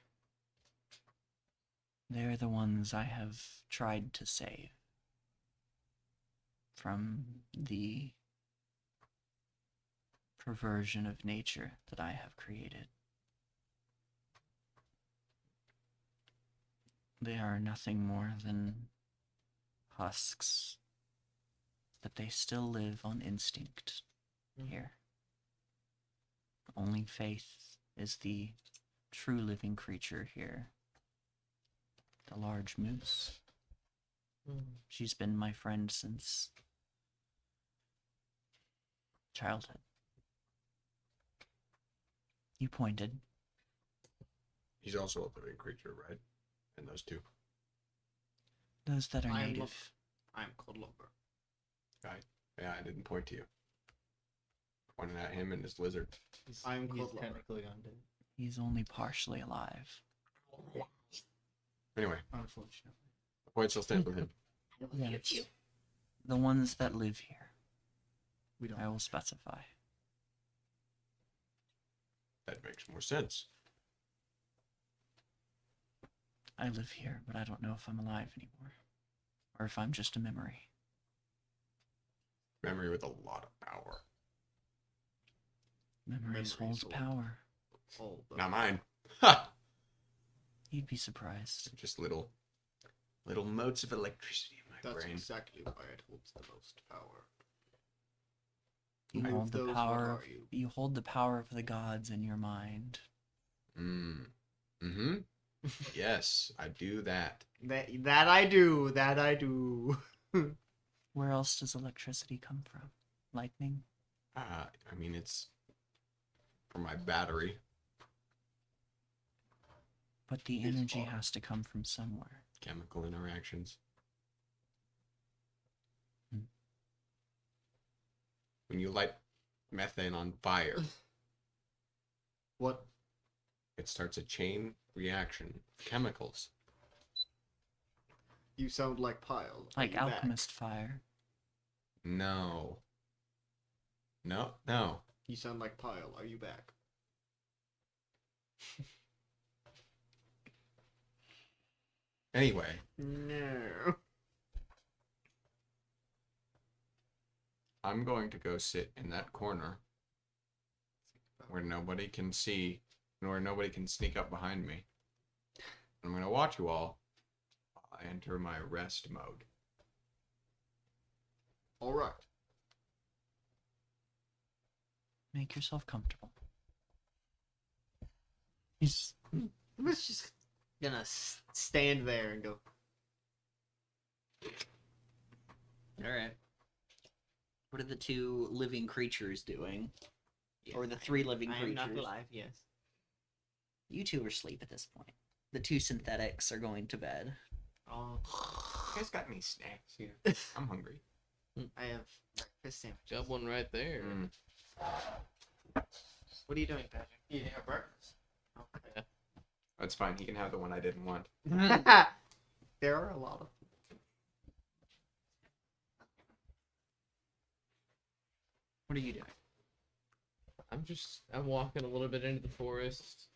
They're the ones I have tried to save from the perversion of nature that I have created. They are nothing more than husks, but they still live on instinct here. Only Faith is the true living creature here. The large moose. She's been my friend since childhood. You pointed.
He's also a living creature, right? And those two.
Those that are
I am
native.
I'm called Lumber.
Yeah, I didn't point to you. Pointing at him and his lizard.
I'm
He's
called Lumber.
technically undead.
He's only partially alive.
Anyway,
Unfortunately.
the point still stands with him.
I will use you.
The ones that live here,
We don't.
I will specify.
That makes more sense.
I live here, but I don't know if I'm alive anymore. Or if I'm just a memory.
Memory with a lot of power.
Memories hold
Memories hold.
power.
All the
Not mine. Ha!
You'd be surprised.
Just little motes of electricity in my
That's
brain.
exactly why it holds the most power.
You
Of
hold the
those, what
power.
are
Of,
you?
you hold the power of the gods in your mind.
Mm-hmm. Yes, I do that.
That I do. That I do.
Where else does electricity come from? Lightning?
I mean, it's from my battery.
But the energy has to come from somewhere.
Chemical interactions.
Hmm.
When you light methane on fire,
What?
it starts a chain reaction. Chemicals.
You sound like Pyle. Are
Like
you back?
alchemist fire.
No. No, no.
You sound like Pyle. Are you back?
Anyway,
No.
I'm going to go sit in that corner where nobody can see and where nobody can sneak up behind me. I'm going to watch you all while I enter my rest mode.
All right.
Make yourself comfortable. He's
I was just gonna stand there and go.
all right. What are the two living creatures doing? Or the three living
I am
creatures?
not alive. Yes.
You two are asleep at this point. The two synthetics are going to bed.
Oh,
You guys got any snacks here? I'm hungry.
I have breakfast sandwich.
Got one right there.
Mm.
What are you doing, Patrick? You didn't have breakfast. Okay.
That's fine. He can have the one I didn't want.
There are a lot of.
What are you doing?
I'm walking a little bit into the forest.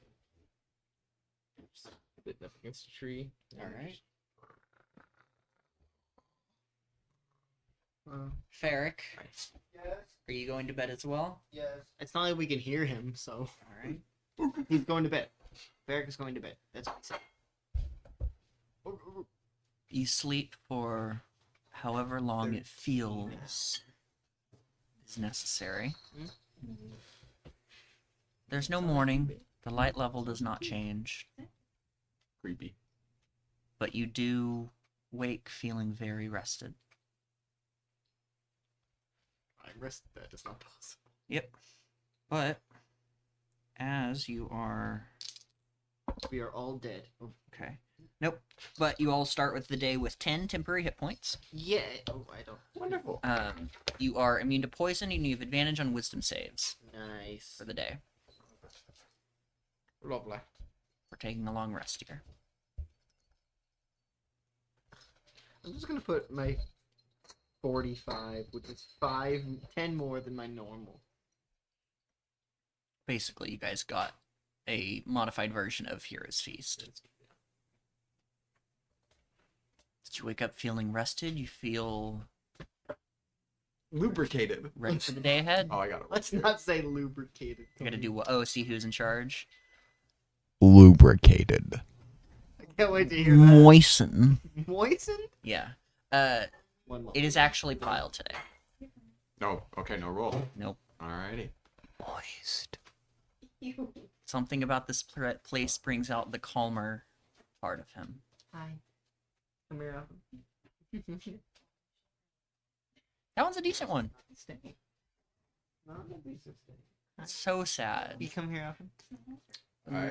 Just sitting up against a tree.
All right. Ferric,
Yes.
are you going to bed as well?
Yes.
It's not like we can hear him, so
All right.
he's going to bed. Varric is going to bed. That's what he said.
You sleep for however long it feels is necessary. There's no morning. The light level does not change,
Creepy.
but you do wake feeling very rested.
I'm rested. That is not possible.
Yep. But as you are
We are all dead. Oh,
okay. Nope. But you all start with the day with 10 temporary hit points.
yeah. Oh, I don't.
Wonderful.
You are immune to poison and you have advantage on wisdom saves
Nice.
for the day.
Lovely.
We're taking a long rest here.
I'm just gonna put my 45, which is 10 more than my normal.
Basically, you guys got a modified version of Hero's Feast. Did you wake up feeling rested? You feel
Lubricated.
ready for the day ahead?
Oh, I got it.
Let's not say lubricated.
You gotta do what? Oh, see who's in charge.
Lubricated.
I can't wait to hear that.
Moisten.
Moistened?
Yeah.
One more.
It is actually Pyle today.
No. Okay, no roll.
Nope.
Alrighty.
Moist. Something about this place brings out the calmer part of him.
Hi. Come here, Alvin.
That one's a decent one.
Stay. Not a piece of steak.
It's so sad.
You come here, Alvin.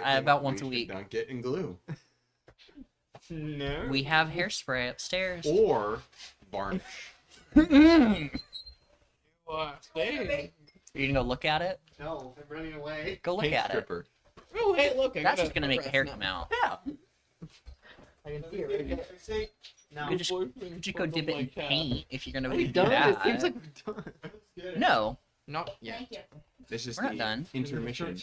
About once a week.
Dunk it in glue.
No.
We have hairspray upstairs.
Or varnish.
What? Hey.
Are you gonna go look at it?
No, I'm running away.
Go look
Paint
at it.
stripper.
Oh, hey, look. I
That's
got
just gonna
a
make the hair
breath
come out.
Yeah.
I can see it right there. No.
You could just go dip it in paint if you're gonna
Are we
do
done?
that.
It seems like we're done.
No,
Not yet.
Thank you.
This is
We're not
the
done.
intermission.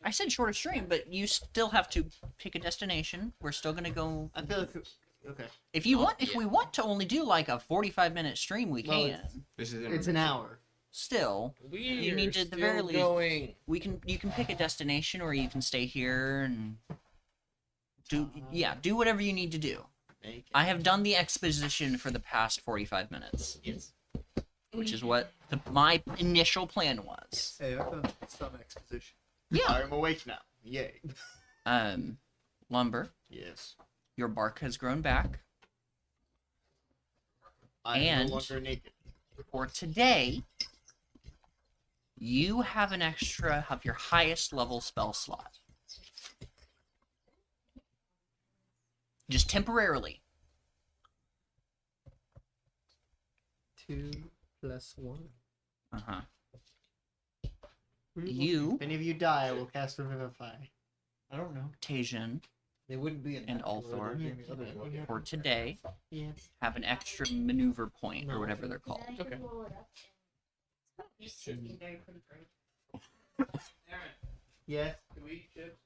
I said shorter stream, but you still have to pick a destination. We're still gonna go.
I feel like. Okay.
If you
Not
want, if
yet.
we want to only do like a 45-minute stream, we
Well,
can.
This is
It's an hour.
Still,
We
need
are
to, at the
still
very least-
going.
we can. You can pick a destination, or you can stay here and do. Yeah, do whatever you need to do.
Make it.
I have done the exposition for the past 45 minutes,
Yes.
which is what my initial plan was.
Hey, I've done some exposition.
Yeah.
I'm awake now. Yay.
Lumber,
Yes.
your bark has grown back.
I'm
And-
no longer naked.
For today, you have an extra of your highest level spell slot. Just temporarily.
2 plus 1.
Uh-huh. You,
If any of you die, I will cast Revivify.
I don't know.
Tajan,
They wouldn't be
And Althor.
Yeah.
for today,
Yes.
have an extra maneuver point, or whatever they're called.
Okay.
Just sitting very pretty great.
Yes.
Do we eat chips?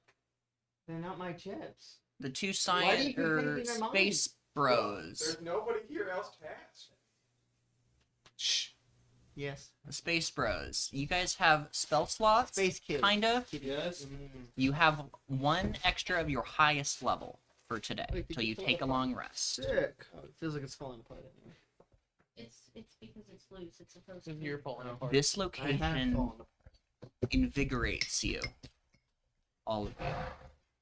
They're not my chips.
The two
Why do you
science
keep
or
thinking they're mine?
space bros.
nobody here else to ask.
Shh.
Yes.
The space bros. You guys have spell slots,
Space Kid.
kinda.
Yes.
You have one extra of your highest level for today,
Wait, did
till
you
you
pull
take a
up?
long rest.
Sick. Oh, it feels like it's falling apart anyway.
It's because it's loose. It's supposed
If
to.
you're falling apart.
This
I have
location
fallen apart.
invigorates you. All of you.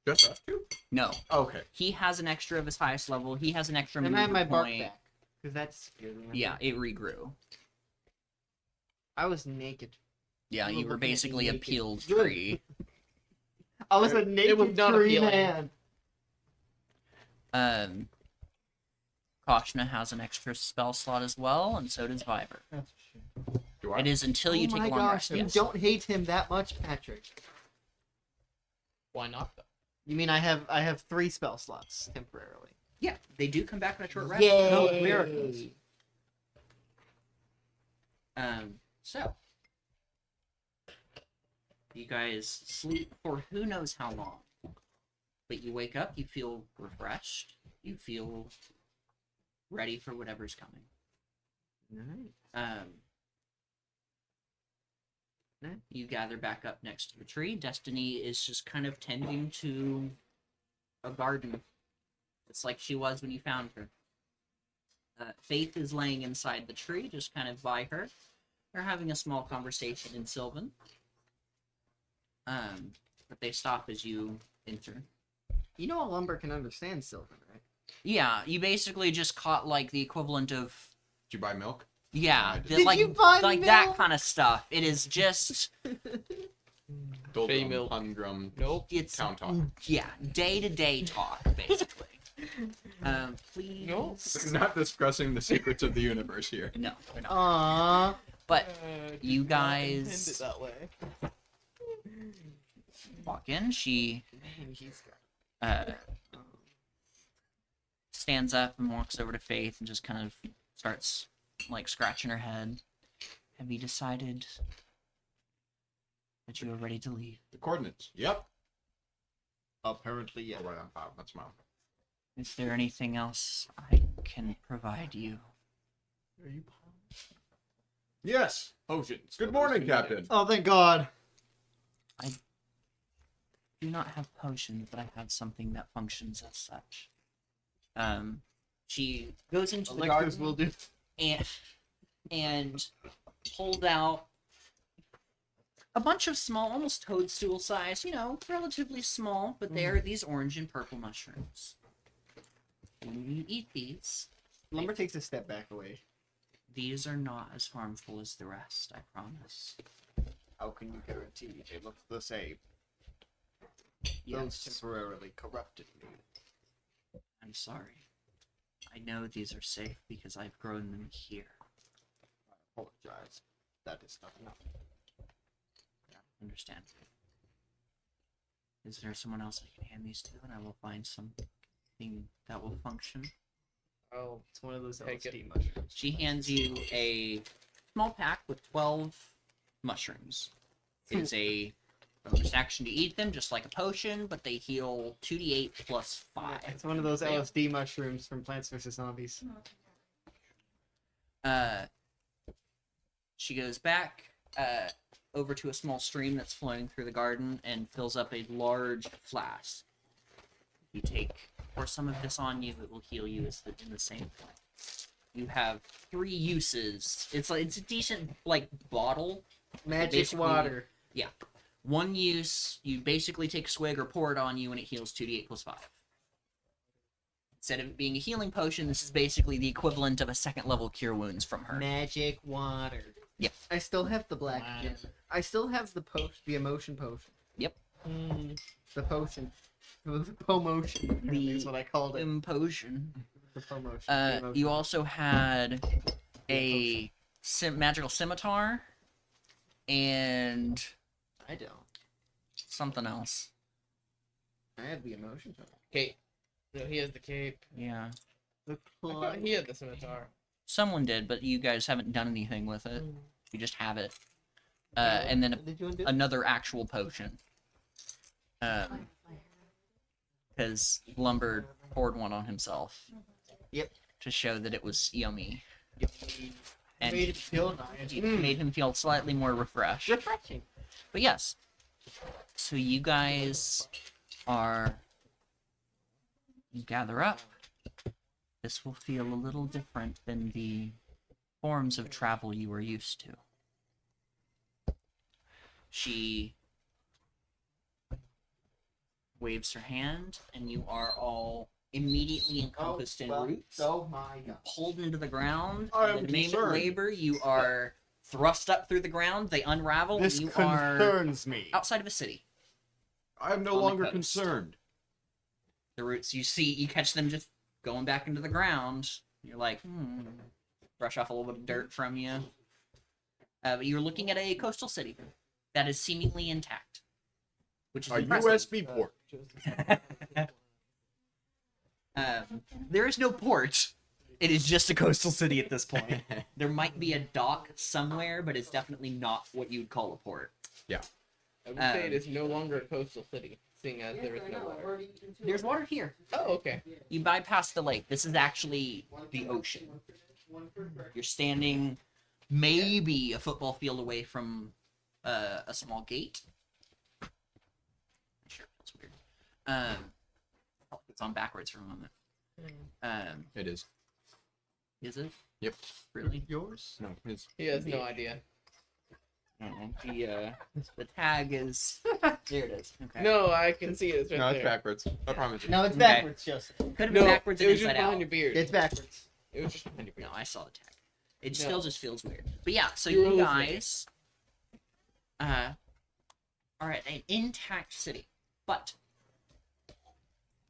Just us two?
No,
Okay.
he has an extra of his highest level. He has an extra
Then I have
maneuver
my bark
point.
back. Because that's
Yeah, it regrew.
I was naked.
Yeah,
I'm
you were
looking at you
basically a
naked.
peeled
Good.
tree.
I was a naked
was not
tree
appealing.
man.
Koshna has an extra spell slot as well, and so does Viber.
That's a shame.
Do I?
It is until you
Oh
take
my
a long
gosh,
rest.
you
Yes.
don't hate him that much, Patrick.
Why not though?
You mean I have 3 spell slots temporarily?
Yeah, they do come back on a short rest.
Yay!
No, miracles.
So you guys sleep for who knows how long, but you wake up, you feel refreshed, you feel ready for whatever's coming. You gather back up next to the tree. Destiny is just kind of tending to a garden. It's like she was when you found her. Faith is laying inside the tree, just kind of by her. They're having a small conversation in Sylvan. But they stop as you enter.
You know a lumber can understand Sylvan, right?
Yeah, you basically just caught like the equivalent of
Did you buy milk?
yeah,
I
the,
Did
like
you buy
like that
milk?
kind of stuff. It is just
Doldrum,
milk.
humdrum,
Nope.
it's
town talk.
yeah, day-to-day talk basically. Please.
No.
We're not discussing the secrets of the universe here.
No, we're not.
Aww.
But
Did
you
not
guys-
intend it that way.
walk in. She
Man, he's got.
stands up and walks over to Faith and just kind of starts like scratching her head. Have you decided that you are ready to leave?
The coordinates. Yep.
Apparently, yeah.
Oh, right on top. That's mine.
Is there anything else I can provide you?
Are you?
Yes. Potions. Good morning, Captain.
Oh, thank God.
Do not have potions, but I have something that functions as such. She goes into the
Elixirs
garden
will do.
and pulls out a bunch of small, almost toadstool size, relatively small, but they are these orange and purple mushrooms. When you eat these,
Lumber takes a step back away.
these are not as harmful as the rest, I promise.
How can you guarantee they look the same? Those
Yes,
temporarily corrupted me.
I'm sorry. I know these are safe because I've grown them here.
I apologize. That is not enough.
Understand. Is there someone else I can hand these to, and I will find something that will function?
Oh,
It's one of those
Take it.
LSD mushrooms.
She hands you a small pack with 12 mushrooms. It's a bonus action to eat them, just like a potion, but they heal 2d8 plus 5.
It's one of those LSD mushrooms from Plants vs. Zombies.
She goes back over to a small stream that's flowing through the garden and fills up a large flask. If you pour some of this on you, it will heal you in the same way. You have 3 uses. It's a decent bottle.
Magic
Basically-
water.
One use, you basically take a swig or pour it on you and it heals 2d8 plus 5. Instead of it being a healing potion, this is basically the equivalent of a 2nd level cure wounds from her.
Magic water.
Yep.
I still have the black
Wow.
gem. I still have the emotion potion. The potion. The promotion. Apparently is what I called it.
Impotion.
The promotion. The emotion.
You also had a magical scimitar and
I don't.
something else.
I have the emotion.
Cape. No, he has the cape.
Yeah.
The
I thought
clock.
he had the scimitar.
Someone did, but you guys haven't done anything with it. You just have it. And then
Did you undo?
another actual potion. Because Lumber poured one on himself.
Yep.
To show that it was yummy. And
Made it feel nice.
it made him feel slightly more refreshed.
Refreshing.
But yes. So you guys you gather up. This will feel a little different than the forms of travel you were used to. She waves her hand, and you are all immediately encompassed in roots,
Oh my god.
pulled into the ground.
I
and
am
in manual
concerned.
labor, you are thrust up through the ground. They unravel,
This
and you are
concerns me.
outside of a city.
I am no
on the
longer
coast.
concerned.
The roots, you catch them just going back into the ground. You're like, brush off a little bit of dirt from you. But you're looking at a coastal city that is seemingly intact, which is
A
impressive.
USB port.
There is no port. It is just a coastal city at this point. There might be a dock somewhere, but it's definitely not what you'd call a port.
I would say it is no longer a coastal city, seeing as there is no water.
There's water here.
Oh, okay.
You bypass the lake. This is actually the ocean. You're standing maybe a football field away from a small gate. Sure, that's weird. It's on backwards for a moment.
It is.
Is it?
Yep.
Really?
Yours?
No, it's.
He has no idea.
I don't know. The tag is there. It is. Okay.
No, I can see it. It's right
No, it's
there.
backwards. I promise you.
No, it's
Okay.
backwards, Joseph.
Could have
No,
been backwards
it
and
was just
inside
behind
out.
your beard.
It's backwards.
It was just behind your beard.
No, I saw the tag. It
No.
still just feels weird. But yeah, so
You were
you
listening.
guys are at an intact city. But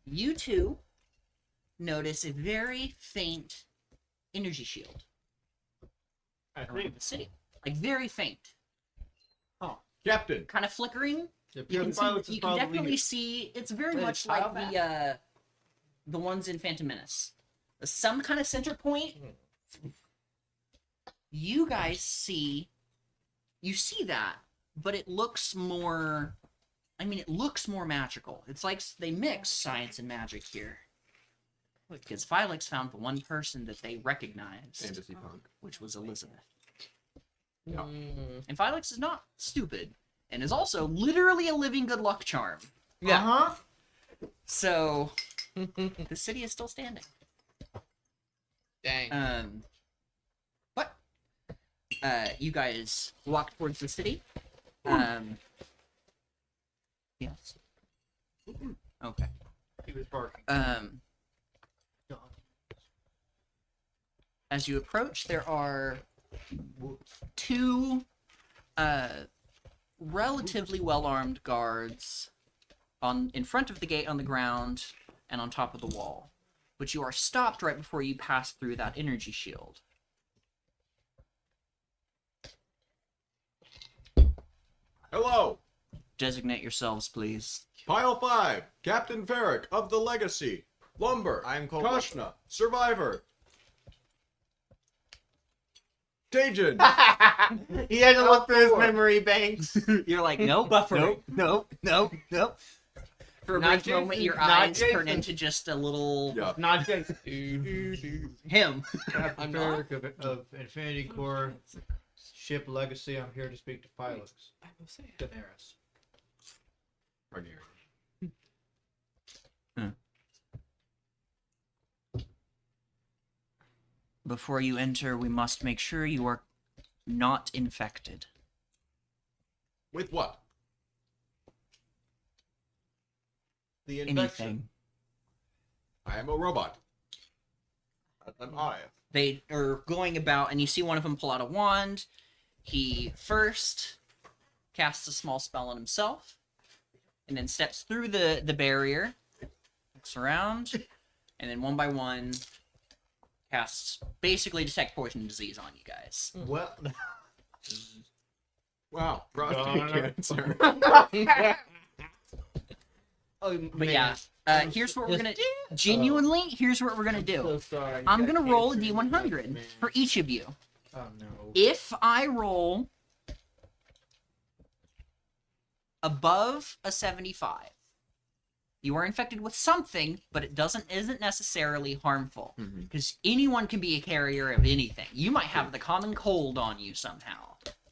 you two notice a very faint energy shield around the city. Like very faint.
Captain.
Kind of flickering.
Yeah,
You can,
Pilots
see,
is
you can
probably
definitely see it's very
Wait,
much
file
like the ones in Phantom Menace. Some kind of center point. You guys see that, but it looks more it looks more magical. It's like they mix science and magic here. Because Felix found the one person that they recognized,
Fantasy punk.
which was Elizabeth.
Yeah.
And Felix is not stupid, and is also literally a living good luck charm.
Uh-huh.
So, the city is still standing.
Dang.
But you guys walk towards the city. Yes. Okay.
He was barking.
As you approach, there are two relatively well-armed guards in front of the gate on the ground and on top of the wall. But you are stopped right before you pass through that energy shield.
Hello.
Designate yourselves, please.
Pile 5. Captain Ferrick of the Legacy. Lumber.
I'm Cole.
Koshna. Survivor. Tajin.
He had to look through his memory banks.
You're like, nope,
Buffering.
nope. For a
Not
brief moment,
Jason,
your
not
eyes turn
Jason.
into just a little
Yeah.
Not Jason.
him.
I'm
Ferrick of Infinity Corps ship Legacy. I'm here to speak to Pilux.
I will say it.
Daenerys.
Right here.
Before you enter, we must make sure you are not infected.
With what?
The
Anything.
I am a robot. Am I?
They are going about, and you see one of them pull out a wand. He first casts a small spell on himself, and then steps through the barrier, looks around, and then one by one casts basically detect poison disease on you guys.
Well,
Wow, prostate cancer.
Oh,
But yeah, here's what we're gonna genuinely. Here's what we're gonna do.
So sorry.
I'm gonna roll a d100 for each of you.
oh no.
If I roll above a 75, you are infected with something, but it isn't necessarily harmful.
Mhm.
Because anyone can be a carrier of anything. You might have the common cold on you somehow.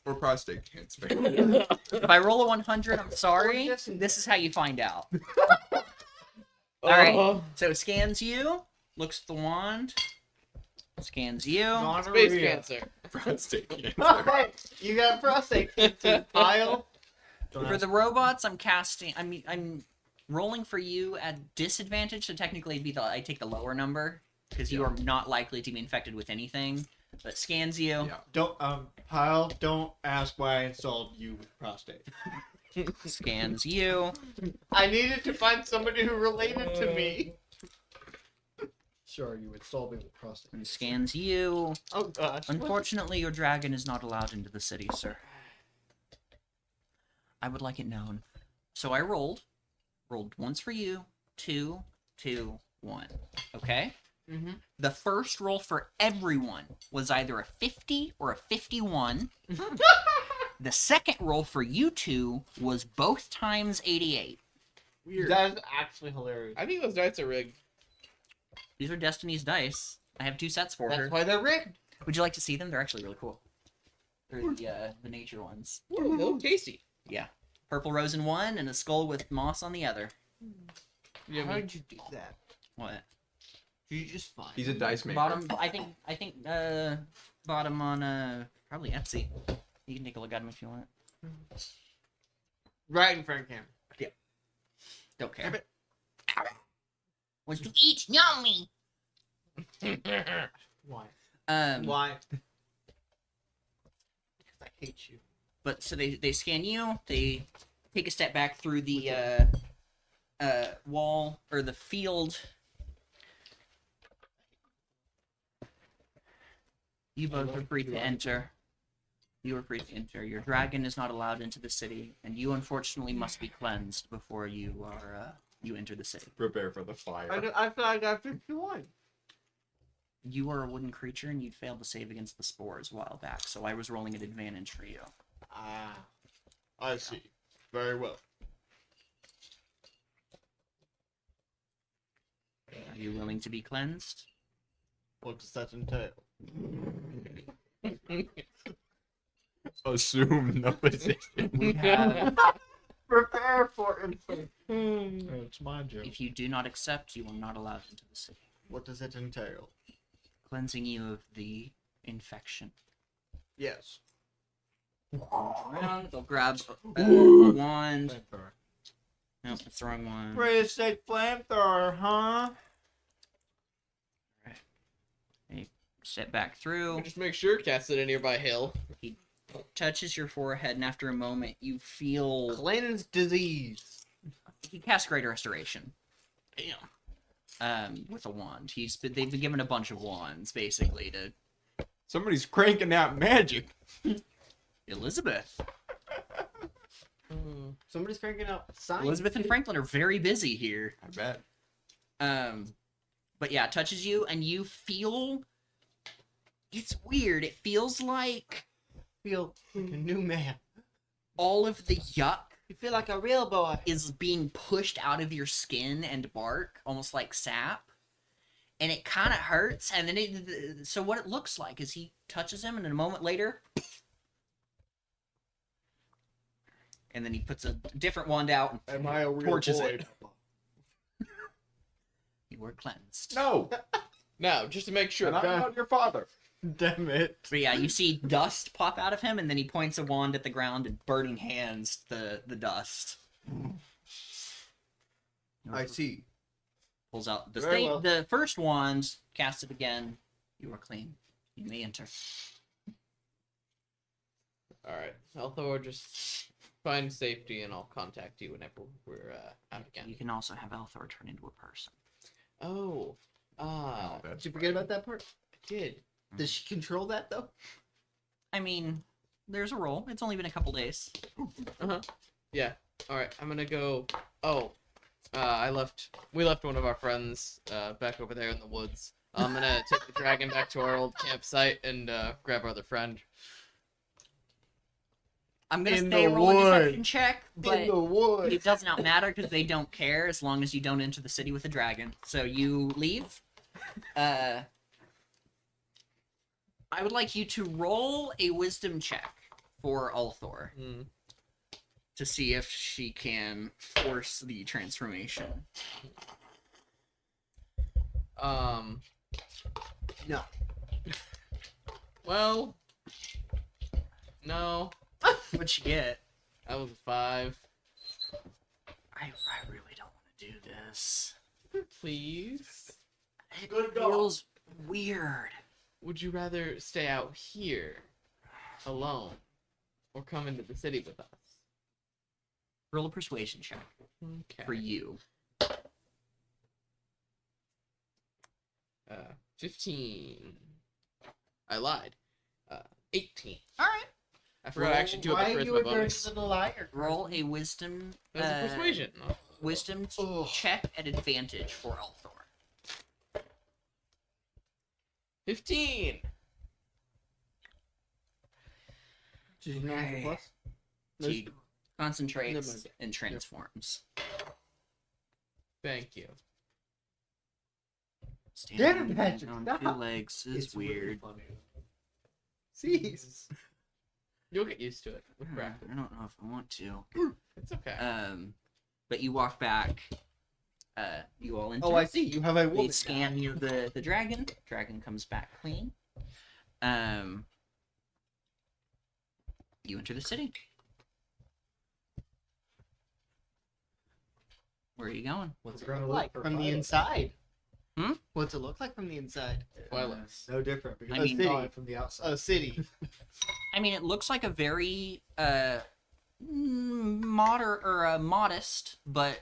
Or prostate cancer.
If I roll a 100, I'm sorry. This is how you find out. All right. So it scans you, looks at the wand, scans you.
Space cancer.
Prostate cancer.
You got prostate cancer, Kyle.
For the robots, I'm rolling for you at disadvantage, so technically it'd be I take the lower number because you are not likely to be infected with anything. But scans you.
Yeah.
Don't Pyle, don't ask why I installed you with prostate.
Scans you.
I needed to find somebody who related to me.
Sure, you installed me with prostate.
And scans you.
Oh gosh.
Unfortunately, your dragon is not allowed into the city, sir. I would like it known. So I rolled once for you, 2, 2, 1. Okay?
Mm-hmm.
The first roll for everyone was either a 50 or a 51. The second roll for you two was both times 88.
Weird.
That is actually hilarious.
I think those dice are rigged.
These are Destiny's dice. I have 2 sets for
That's
her.
why they're rigged.
Would you like to see them? They're actually really cool. They're the nature ones.
Ooh, they look tasty.
Purple rose in one and a skull with moss on the other.
Yeah,
How did you do that?
What?
Did you just find
He's a dice maker.
Bottom. I think. Bottom on probably Etsy. You can take a look at them if you want.
Right in front of him.
Don't care.
Was to eat yummy.
Why?
Um.
Why? Because I hate you.
But so they scan you. They take a step back through the wall or the field. You both are free to enter. You are free to enter. Your dragon is not allowed into the city, and you unfortunately must be cleansed before you are you enter the city.
Prepare for the fire.
I thought I got 51.
You are a wooden creature, and you'd failed to save against the spores a while back, so I was rolling at advantage for you.
Ah, I see. Very well.
Are you willing to be cleansed?
What does that entail?
Assume no position.
We have.
Prepare for it.
It's my joke.
If you do not accept, you are not allowed into the city.
What does it entail?
Cleansing you of the infection.
Yes.
Around, they'll grab a wand.
Flamethrower.
Nope, that's the wrong one.
Say flamethrower, huh?
Step back through.
Just make sure cast it in a nearby hill.
Touches your forehead, and after a moment, you feel.
Cleanse disease.
He casts Greater Restoration. With a wand. They've been given a bunch of wands, basically, to
Somebody's cranking out magic.
Elizabeth.
Somebody's cranking out science.
Elizabeth and Franklin are very busy here.
I bet.
But yeah, it touches you, and you feel. It's weird. It feels like
Feel like a new man.
all of the yuck
You feel like a real boy.
is being pushed out of your skin and bark, almost like sap. And it kind of hurts. And then so what it looks like is he touches him, and then a moment later, and then he puts a different wand out, and
Am I a real
Torches
boy?
it. you were cleansed.
No.
Now, just to make sure.
And I'm not your father.
Damn it.
But yeah, you see dust pop out of him, and then he points a wand at the ground and burning hands the dust.
I see.
Pulls out the
Very well.
the first wand, cast it again. You are clean. You may enter.
Alright. Althor just find safety, and I'll contact you whenever we're out
You
again.
can also have Elthor turn into a person.
Oh,
Oh,
Did
that's
you forget
right.
about that part?
I did.
Does she control that though?
I mean, there's a roll. It's only been a couple days.
Yeah. All right. I'm gonna go. Oh, we left one of our friends back over there in the woods. I'm gonna take the dragon back to our old campsite and grab our other friend.
I'm gonna
In
say
the
roll a deception
woods.
check, but
woods.
it does not matter because they don't care as long as you don't enter the city with a dragon. So you leave. I would like you to roll a wisdom check for Ulthor
Hmm.
to see if she can force the transformation.
No.
Well. No.
What'd she get?
That was a 5.
I really don't want to do this.
Please.
It
Good God.
feels weird.
Would you rather stay out here alone or come into the city with us?
Roll a persuasion check
Okay.
for you.
15. I lied. 18.
All right.
I forgot I actually do have a charisma bonus.
little liar?
Roll a wisdom.
That was a persuasion.
Wisdom check at advantage for Ulthor.
15.
Okay.
Plus?
She
Never
concentrates
mind.
and transforms.
Thank you.
Standing
Patrick,
on
stop.
2 legs is weird.
Jeez.
You'll get used to it with
I
practice.
don't know if I want to.
It's okay.
But you walk back. You all enter.
Oh, I see. You have a
They
woman.
scan you the dragon. Dragon comes back clean. You enter the city. Where are you going?
What's it look like from the inside?
Hmm?
What's it look like from the inside?
Twilight's.
No different because
I
I
mean-
saw it from the outside.
A city.
I mean, it looks like a very modest but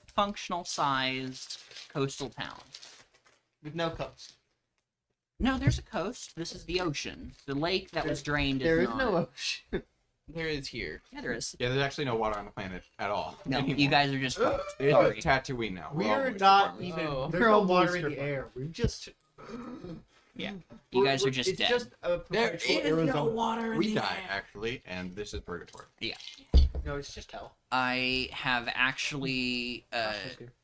functional sized coastal town.
With no coast.
No, there's a coast. This is the ocean. The lake that was drained is
There is
not.
no ocean.
There is here.
Yeah, there is.
Yeah, there's actually no water on the planet at all.
No,
anymore.
you guys are just fucked.
It's
Sorry.
Tatooine now.
We
We're all
are
moist
not
farmers.
even.
Oh.
There's
We're
no
all
water in
moisture
the air. We've just.
You guys are just
it's
dead.
just a perpetual Arizona.
water
We die actually, and this is purgatory.
No, it's just hell.
I have actually,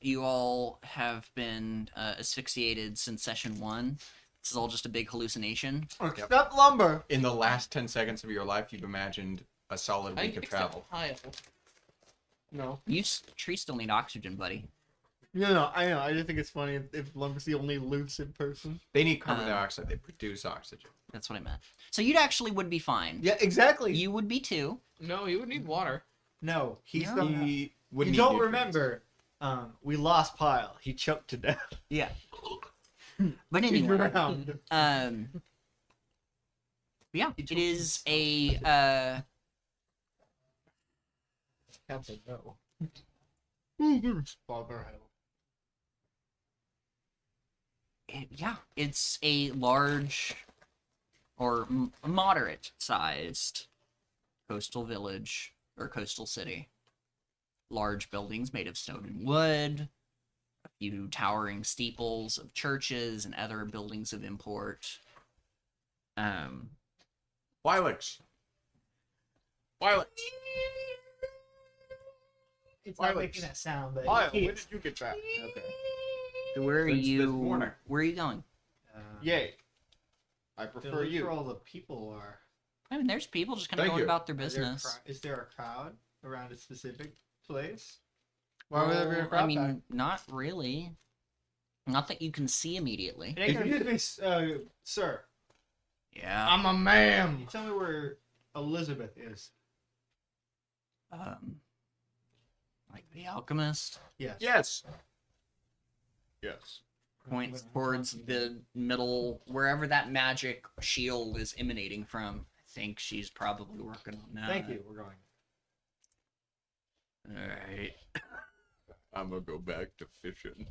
you all have been asphyxiated since session 1. This is all just a big hallucination.
Except lumber.
In the last 10 seconds of your life, you've imagined a solid
I
week of travel.
Pile.
No.
Trees still need oxygen, buddy.
No, I know. I just think it's funny if lumber's the only lucid person.
They need carbon dioxide. They produce oxygen.
That's what I meant. So you'd actually would be fine.
Yeah, exactly.
You would be too.
No, you would need water.
No, he's
No.
the.
He would
You
need
don't
nutrients.
remember. We lost Pyle. He choked to death.
Yeah. But
He's
anyway,
around.
yeah, it is a
Can't say no.
it's a large or moderate sized coastal village or coastal city. Large buildings made of stone and wood, a few towering steeples of churches and other buildings of import.
Twilight's. Twilight.
It's not
Twilight's.
making that sound, but
Pyle,
it
when
keeps.
did you get back? Okay.
So where are
Since this
you?
morning.
Where are you going?
Yay. I
Feel
prefer
like
you.
where all the people are.
I mean, there's people just kind of
Thank
going
you.
about their
Are there
business.
Is there a crowd around a specific place?
Why would there be a
Well,
crowd
I mean,
back?
not really. Not that you can see immediately.
Excuse me, sir.
Yeah.
I'm a
Can
man.
you tell me where Elizabeth is?
Like the alchemist
Yes.
Yes. Yes.
points towards the middle, wherever that magic shield is emanating from. I think she's probably working on that.
Thank you. We're going.
Alright.
I'm gonna go back to fishing.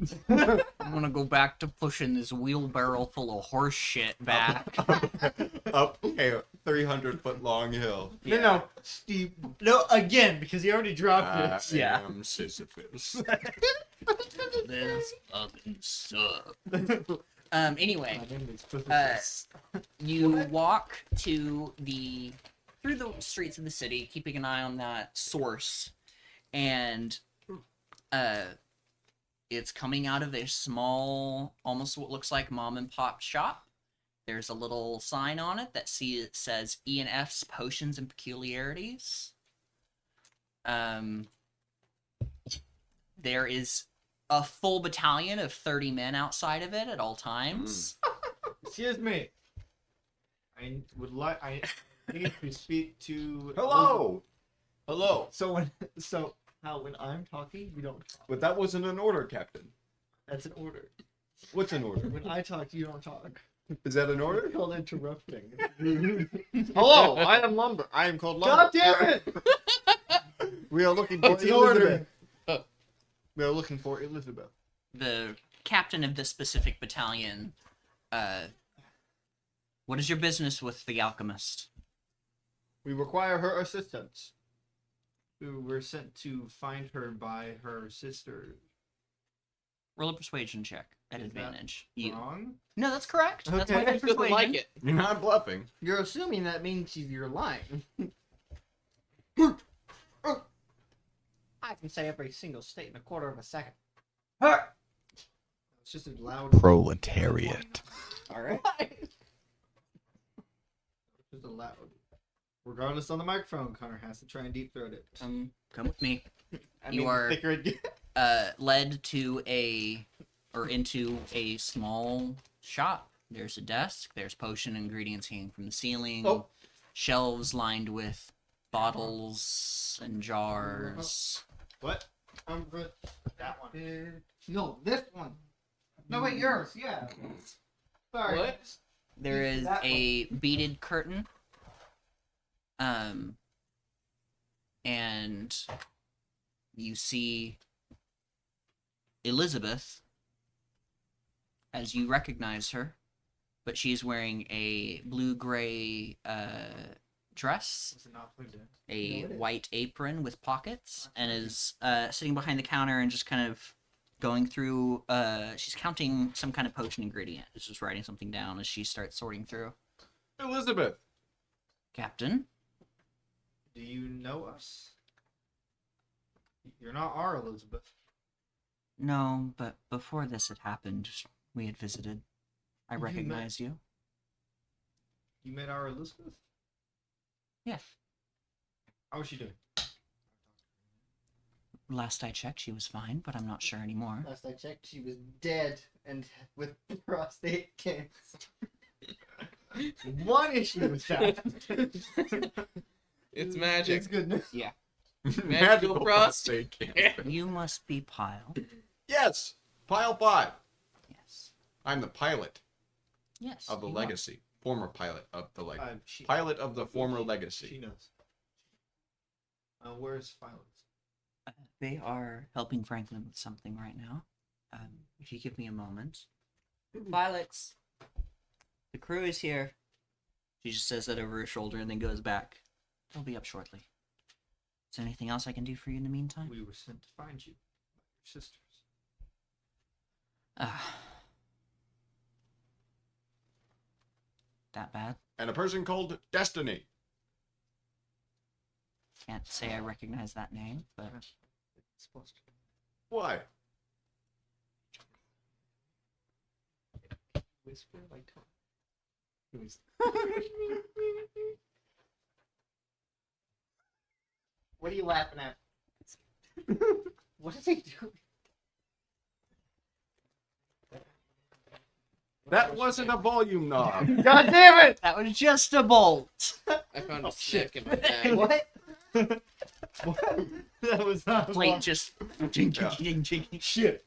I'm gonna go back to pushing this wheelbarrow full of horse shit back.
Up a 300-foot long hill.
No, Steve. No, again, because he already dropped
I
it.
Yeah.
am Sisyphus.
This fucking sucks. Anyway, you walk through the streets of the city, keeping an eye on that source, and it's coming out of a small, almost what looks like mom and pop shop. There's a little sign on it that says E&F's Potions and Peculiarities. There is a full battalion of 30 men outside of it at all times.
Excuse me. I would like. I need to speak to.
Hello! Hello!
when I'm talking, you don't talk.
But that wasn't an order, Captain.
That's an order.
What's an order?
When I talk, you don't talk.
Is that an order?
It's called interrupting.
Hello, I am Lumber. I am called
God damn it!
We are looking for
It's an order.
We are looking for Elizabeth.
The captain of this specific battalion, what is your business with the alchemist?
We require her assistance.
Who were sent to find her by her sister.
Roll a persuasion check at
Is that
advantage. You.
Wrong?
No, that's correct. That's
Okay.
why
He doesn't like it.
You're not bluffing.
You're assuming that means you're lying. I can say every single state in a quarter of a second.
It's just a loud.
Proletariat.
All right.
Just a loud. Regardless on the microphone, Connor has to try and deep throat it.
Come with me.
I
You
mean,
are-
thicker it gets.
Led to into a small shop. There's a desk. There's potion ingredients hanging from the ceiling.
Oh.
Shelves lined with bottles and jars.
What? That one.
No, this one. No, wait, yours. Yeah. Sorry.
What?
There is
That
a beaded curtain. And you see Elizabeth as you recognize her, but she's wearing a blue-gray dress,
Was it not plugged in?
a
No, it is.
white apron with pockets, and is sitting behind the counter and just kind of going through. She's counting some kind of potion ingredient. She's just writing something down as she starts sorting through.
Elizabeth.
Captain,
Do you know us? You're not our Elizabeth.
no, but before this had happened, we had visited. I
You met-
recognize you.
You met our Elizabeth?
Yes.
How was she doing?
Last I checked, she was fine, but I'm not sure anymore.
Last I checked, she was dead and with prostate cancer.
One issue with that.
It's magic.
It's good news.
Magical prostate.
cancer.
You must be Pyle.
Yes. Pile 5.
Yes.
I'm the pilot
Yes.
of the
you are.
legacy. Former pilot of the legacy.
She,
Pilot of the former
she
legacy.
knows. Where's Phyllis?
They are helping Franklin with something right now. If you give me a moment. Violets, the crew is here. She just says that over her shoulder and then goes back. They'll be up shortly. Is there anything else I can do for you in the meantime?
We were sent to find you. Your sisters.
That bad?
And a person called Destiny.
Can't say I recognize that name, but
It's supposed to.
Why?
Whisper like Tom.
What are you laughing at? What is he doing?
That wasn't a volume knob.
God damn it!
that was just a bolt.
I found a
shit.
stick in my bag.
What?
What? That was not
Plate
long.
just
Shit.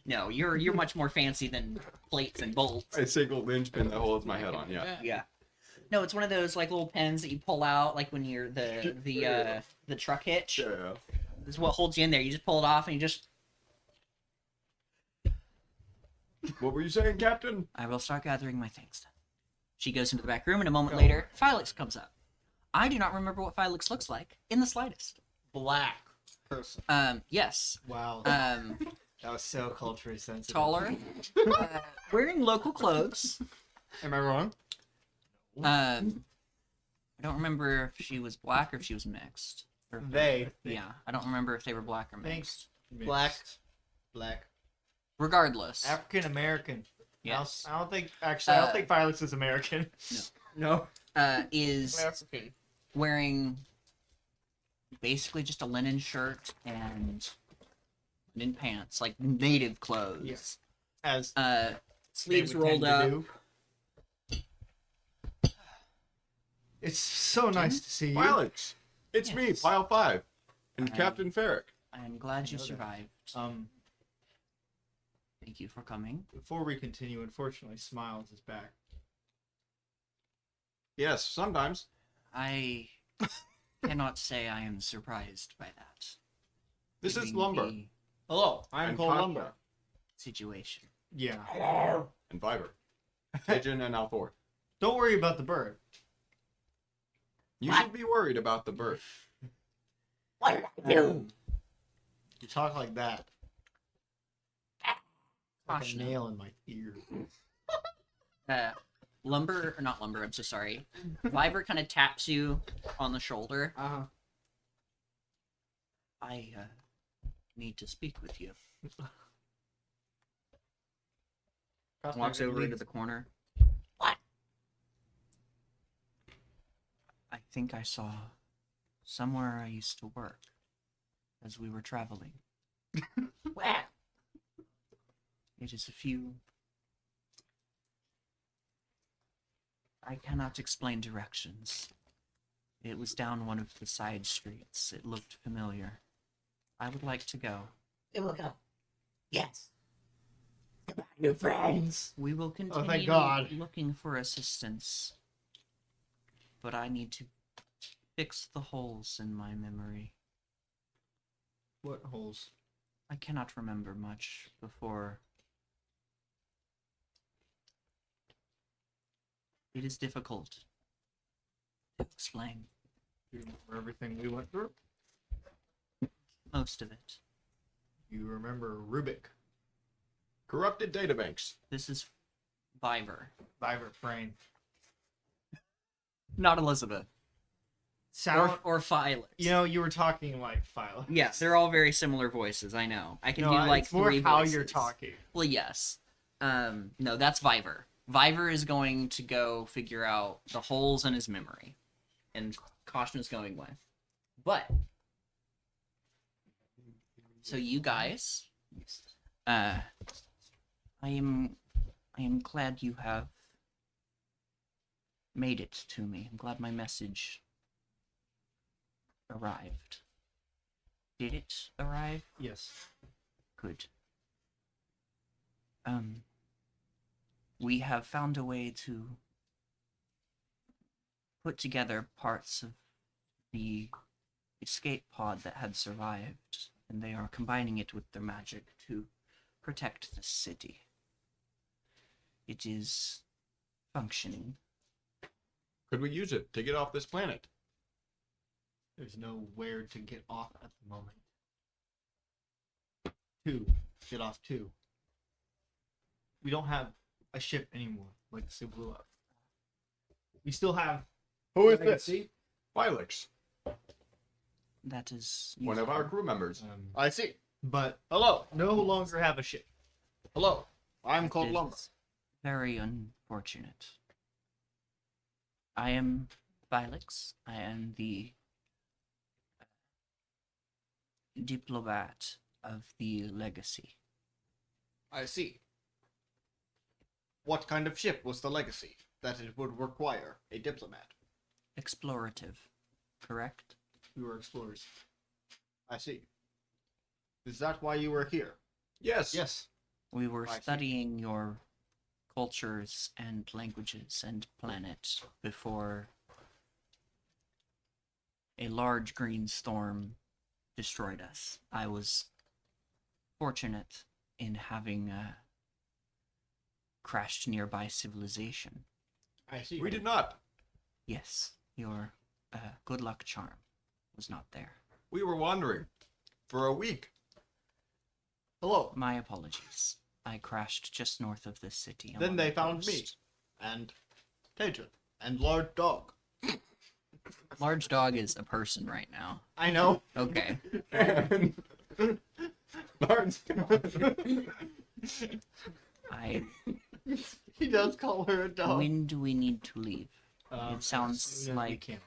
No, you're much more fancy than plates and bolts.
A single linchpin that holds my head on, yeah.
Yeah. No, it's one of those like little pens that you pull out like when you're the truck hitch.
Yeah.
This is what holds you in there. You just pull it off and you just.
What were you saying, Captain?
I will start gathering my things then. She goes into the back room, and a moment later, Felix comes up. I do not remember what Felix looks like in the slightest.
Black person.
Yes.
Wow.
That
That was so culturally sensitive.
taller, wearing local clothes.
Am I wrong?
I don't remember if she was black or if she was mixed. Or
They.
yeah, I don't remember if they were black or mixed.
Thanks.
Black. Black.
Regardless,
African American.
yes,
I don't think. Actually, I don't
Uh,
think Felix is American.
No.
is
African.
wearing basically just a linen shirt and linen pants, like native clothes.
Yes. As
Sleeves
They would
rolled
tend
up.
to do. It's so nice to see you.
Alex, it's me,
Yes.
Pile 5, and
Hi.
Captain Ferrick.
I am glad you
know that.
survived. Thank you for coming.
Before we continue, unfortunately, Smiles is back.
Yes, sometimes.
I cannot say I am surprised by that.
This is
given
Lumber
the
hello, I'm
and
called
Katya
Lumber.
situation.
Yeah.
Hello.
and Viber. Pigeon and Alfor.
Don't worry about the bird.
You
What?
should be worried about the bird.
What did I do?
You talk like that. Like a
Gosh,
nail in my ear.
Lumber, or not Lumber, I'm so sorry. Viber kind of taps you on the shoulder.
Uh-huh.
I need to speak with you. Walks over into the corner.
What?
I think I saw somewhere I used to work as we were traveling.
Where?
It is a few. I cannot explain directions. It was down one of the side streets. It looked familiar. I would like to go.
It will go. Yes. Goodbye, new friends.
We will continue
thank God.
looking for assistance. But I need to fix the holes in my memory.
What holes?
I cannot remember much before. It is difficult to explain
You remember everything we went through?
most of it.
You remember Rubik,
Corrupted databanks.
This is Viber,
Vibrant Brain.
not Elizabeth
Sound.
or Phyllis.
You know, you were talking like Philo.
yes, they're all very similar voices. I know. I can
No,
do like
it's more
three
how
voices.
you're talking.
Well, yes. No, that's Viver. Viver is going to go figure out the holes in his memory, and Caution is going with. But so you guys, I am glad you have made it to me. I'm glad my message arrived. Did it arrive?
Yes.
Good. We have found a way to put together parts of the escape pod that had survived, and they are combining it with their magic to protect the city. It is functioning.
Could we use it to get off this planet?
There's nowhere to get off at the moment. Get off two. We don't have a ship anymore. Legacy blew up. We still have.
Who is this?
Legacy.
Phylix,
That is
one of our
useful.
crew members.
I see.
But
Hello.
no longer have a ship.
Hello. I'm
It
called
is
Lumber.
Very unfortunate. I am Felix. I am the diplomat of the Legacy.
I see. What kind of ship was the Legacy that it would require a diplomat?
Explorative, correct?
We were explorers.
I see. Is that why you were here?
Yes.
Yes.
We were
I see.
studying your cultures and languages and planet before a large green storm destroyed us. I was fortunate in having crashed nearby civilization.
I see.
We did not.
Yes, your good luck charm was not there.
We were wandering for a week.
Hello.
My apologies. I crashed just north of this city.
Then
along
they
the
found me.
coast.
And Pedro. And Large Dog.
Large dog is a person right now.
I know.
Okay.
And Lawrence.
I.
He does call her a dog.
When do we need to leave?
Um,
It sounds
as soon as we
like
can.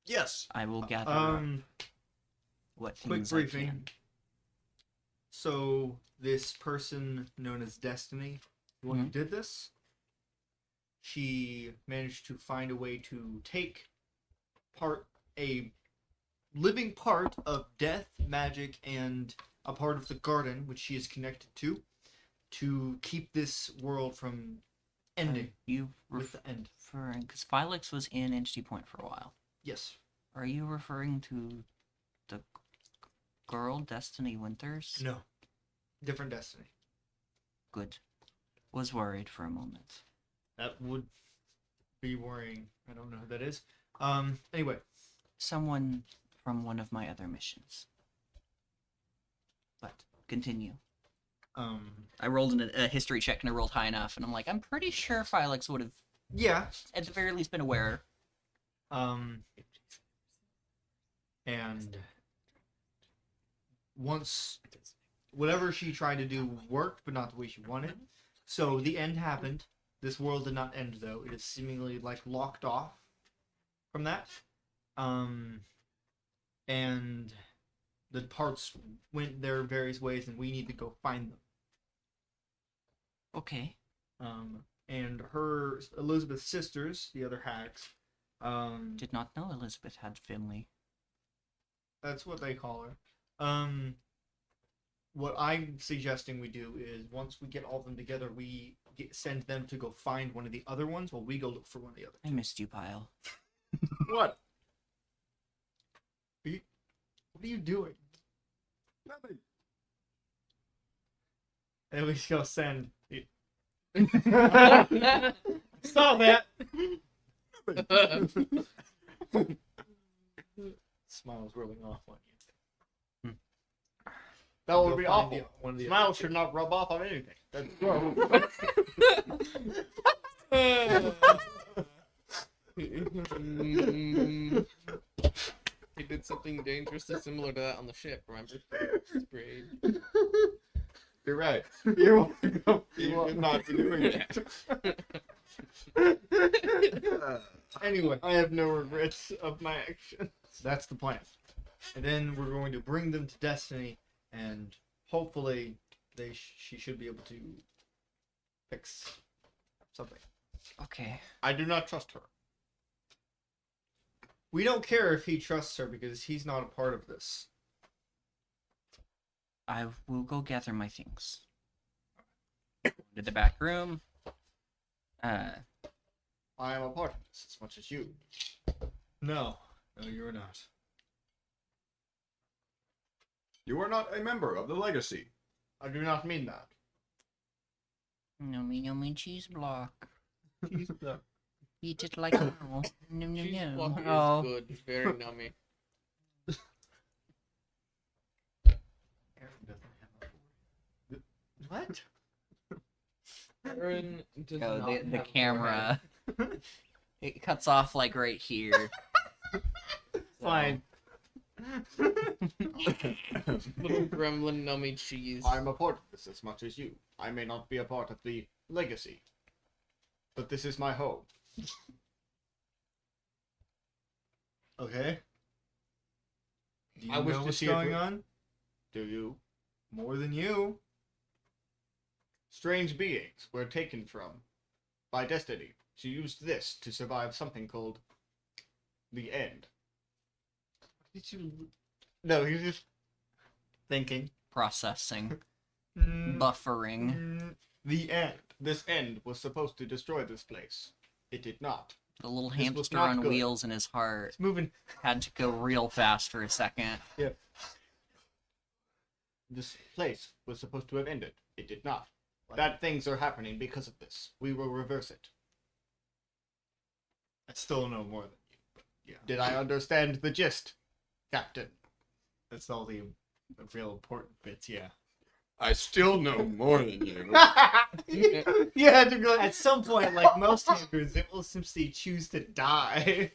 Yes.
I will gather up what
quick
things
briefing.
I can.
So this person known as Destiny, the one who did this, she managed to find a way to take a living part of death, magic, and a part of the garden, which she is connected to keep this world from ending
You
with the end.
referring because Phylix was in Entity Point for a while.
Yes.
Are you referring to the girl Destiny Winters?
No. Different Destiny.
Good. Was worried for a moment.
That would be worrying. I don't know who that is. Anyway.
Someone from one of my other missions. But continue. I rolled a history check and I rolled high enough, and I'm like, I'm pretty sure Phylix would have,
Yeah.
at the very least, been aware.
And once whatever she tried to do worked, but not the way she wanted. So the end happened. This world did not end, though. It is seemingly like locked off from that. And the parts went their various ways, and we need to go find them.
Okay.
And her Elizabeth's sisters, the other hags,
Did not know Elizabeth had family.
that's what they call her. What I'm suggesting we do is once we get all of them together, we send them to go find one of the other ones while we go look for one of the other.
I missed you, Pyle.
What?
What are you doing?
Nothing.
And we just go send.
Stop that!
Smile's rubbing off on you.
That would
Go
be
find
awful.
one of the
Smile should not rub off on anything. That's gross.
He did something dangerously similar to that on the ship, remember? Sprayed.
You're right.
You're welcome.
You should not be doing it.
Anyway,
I have no regrets of my actions.
that's the plan. And then we're going to bring them to Destiny, and hopefully she should be able to fix something.
Okay.
I do not trust her.
We don't care if he trusts her because he's not a part of this.
I will go gather my things. To the back room.
I am a part of this as much as you.
No, you're not.
You are not a member of the Legacy.
I do not mean that.
Yummy cheese block. Eat it like a mouse. Nom, nom,
Cheese
nom.
block is
Oh.
good. Very nummy.
Aaron doesn't have a What?
Aaron does
Oh,
not
the
have a
camera. It cuts off like right here.
Fine.
Little gremlin nummy cheese.
I am a part of this as much as you. I may not be a part of the legacy, but this is my home.
Okay. Do you
I wish
know
to
what's
see it
going
with-
on?
Do you?
More than you.
Strange beings were taken from by destiny. She used this to survive something called the end.
Did you
No, he's just
thinking?
Processing.
Mm,
Buffering.
the end.
this end was supposed to destroy this place. It did not.
The little
This was
hamster
not
on
good.
wheels in his heart
It's moving.
had to go real fast for a second.
This place was supposed to have ended. It did not. Bad things are happening because of this. We will reverse it.
I still know more than you. But yeah,
Did I understand the gist, Captain?
that's all the real important bits. Yeah.
I still know more than you.
Yeah, to go.
At some point, like most hackers, it will simply choose to die.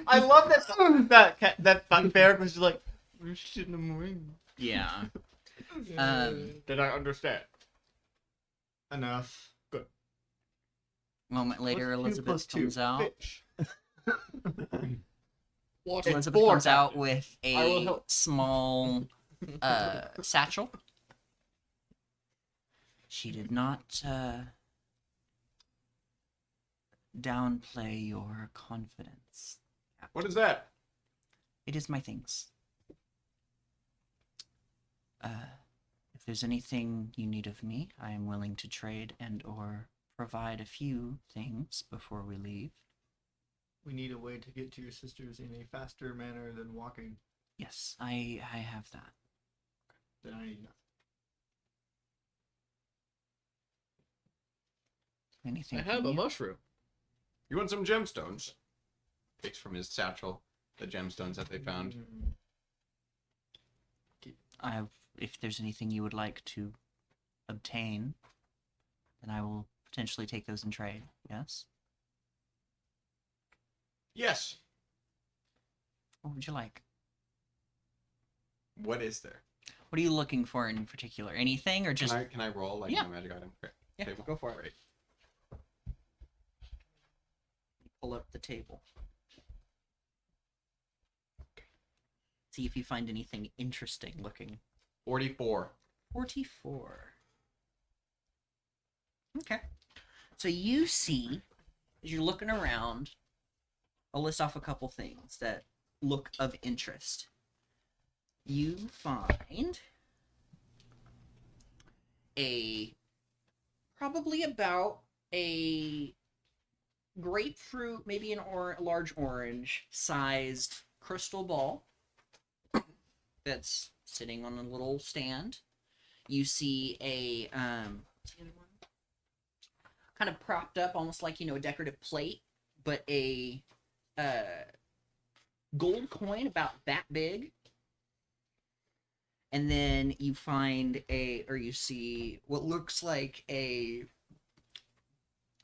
I love that Barrack was just like, "We're shit in the morning."
Yeah.
Did I understand?
Enough.
Good.
A moment later,
What's 2
Elizabeth
+ 2?
comes out.
Fish.
Watch
It's
Elizabeth
four,
comes out
Captain.
with
I will
a
help.
small satchel. She did not downplay your confidence.
What is that?
It is my things. If there's anything you need of me, I am willing to trade and or provide a few things before we leave.
We need a way to get to your sisters in a faster manner than walking.
Yes, I have that.
Then I need nothing.
Anything
I have
from
a
you?
mushroom.
You want some gemstones? Takes from his satchel the gemstones that they found.
If there's anything you would like to obtain, then I will potentially take those in trade. Yes?
Yes.
What would you like?
What is there?
What are you looking for in particular? Anything or just
Can I roll like
Yeah.
my magic item? Okay.
Yeah,
Table.
go for it.
Great.
pull up the table? See if you find anything interesting looking.
44.
44. Okay. So you see, as you're looking around, I'll list off a couple things that look of interest. You find probably about a grapefruit, maybe large orange sized crystal ball that's sitting on a little stand. You see a what's the other one? Kind of propped up, almost like, a decorative plate, but a gold coin about that big. And then you find you see what looks like a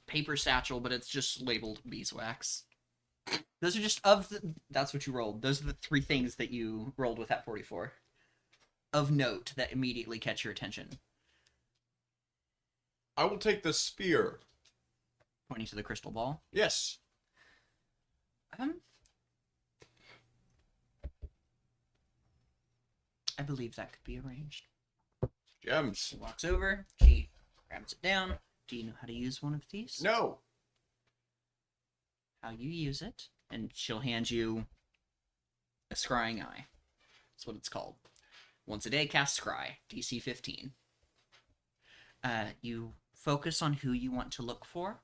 paper satchel, but it's just labeled beeswax. Those are just that's what you rolled. Those are the three things that you rolled with that 44. Of note that immediately catch your attention.
I will take the spear.
Pointing to the crystal ball.
Yes.
I believe that could be arranged.
Gems.
She walks over, she grabs it down. Do you know how to use one of these?
No.
How you use it, and she'll hand you a scrying eye. That's what it's called. Once a day, cast scry, DC 15. You focus on who you want to look for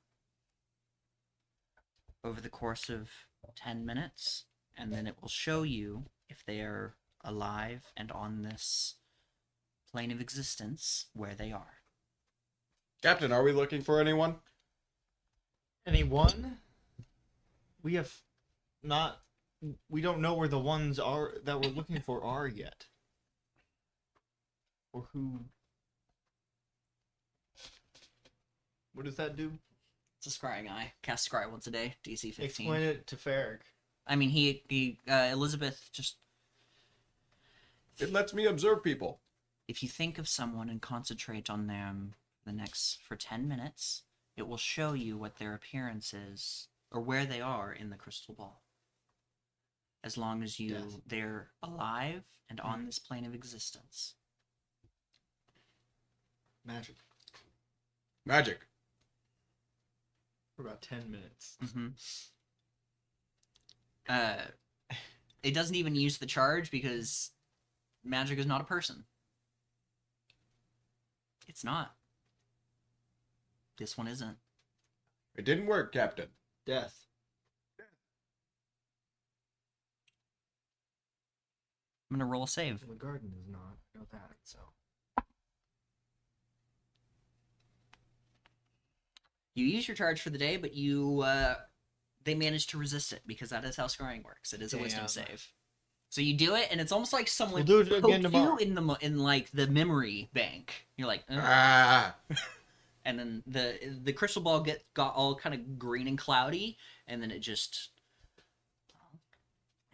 over the course of 10 minutes, and then it will show you if they are alive and on this plane of existence where they are.
Captain, are we looking for anyone?
Anyone? We have not. We don't know where the ones are that we're looking for are yet. Or who. What does that do?
It's a scrying eye. Cast scry once a day, DC 15.
Explain it to Farrick.
I mean, Elizabeth just...
It lets me observe people.
If you think of someone and concentrate on them for 10 minutes, it will show you what their appearance is, or where they are in the crystal ball. As long as
Yes.
they're alive and on this plane of existence.
Magic.
Magic.
For about 10 minutes.
Mm-hmm. It doesn't even use the charge because magic is not a person. It's not. This one isn't.
It didn't work, Captain.
Death.
I'm gonna roll a save.
The garden is not. I know that. So.
You use your charge for the day, but you they manage to resist it because that is how scrying works. It is a wisdom
Damn.
save. So you do it, and it's almost like someone
We'll do it again
poked
tomorrow.
you in like the memory bank. You're like, "Ugh."
Ah!
And then the crystal ball got all kind of green and cloudy, and then it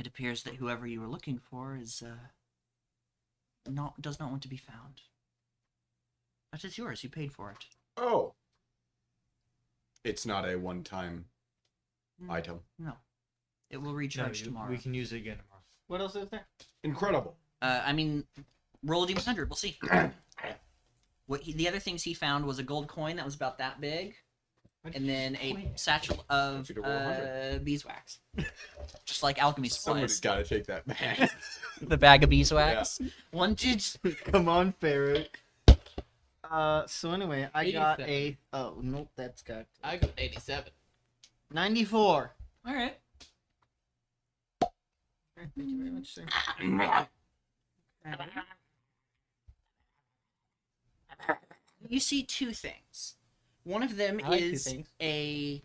appears that whoever you were looking for is does not want to be found. But it's yours. You paid for it.
Oh. It's not a one-time
Mm,
item.
No, it will
No,
recharge tomorrow.
we can use it again tomorrow.
What else is there?
Incredible.
I mean, roll a d100. We'll see. The other things he found was a gold coin that was about that big, and then a satchel of
you to roll 100.
beeswax, just like alchemy
Somebody's
supplies.
got to take that back.
The bag of beeswax. One did.
Come on, Ferret. So anyway, I got
87.
a. Oh nope, that's got
I got 87.
94.
All right.
Thank you very much, sir.
You see two things. One of them
I like two
is
things.
a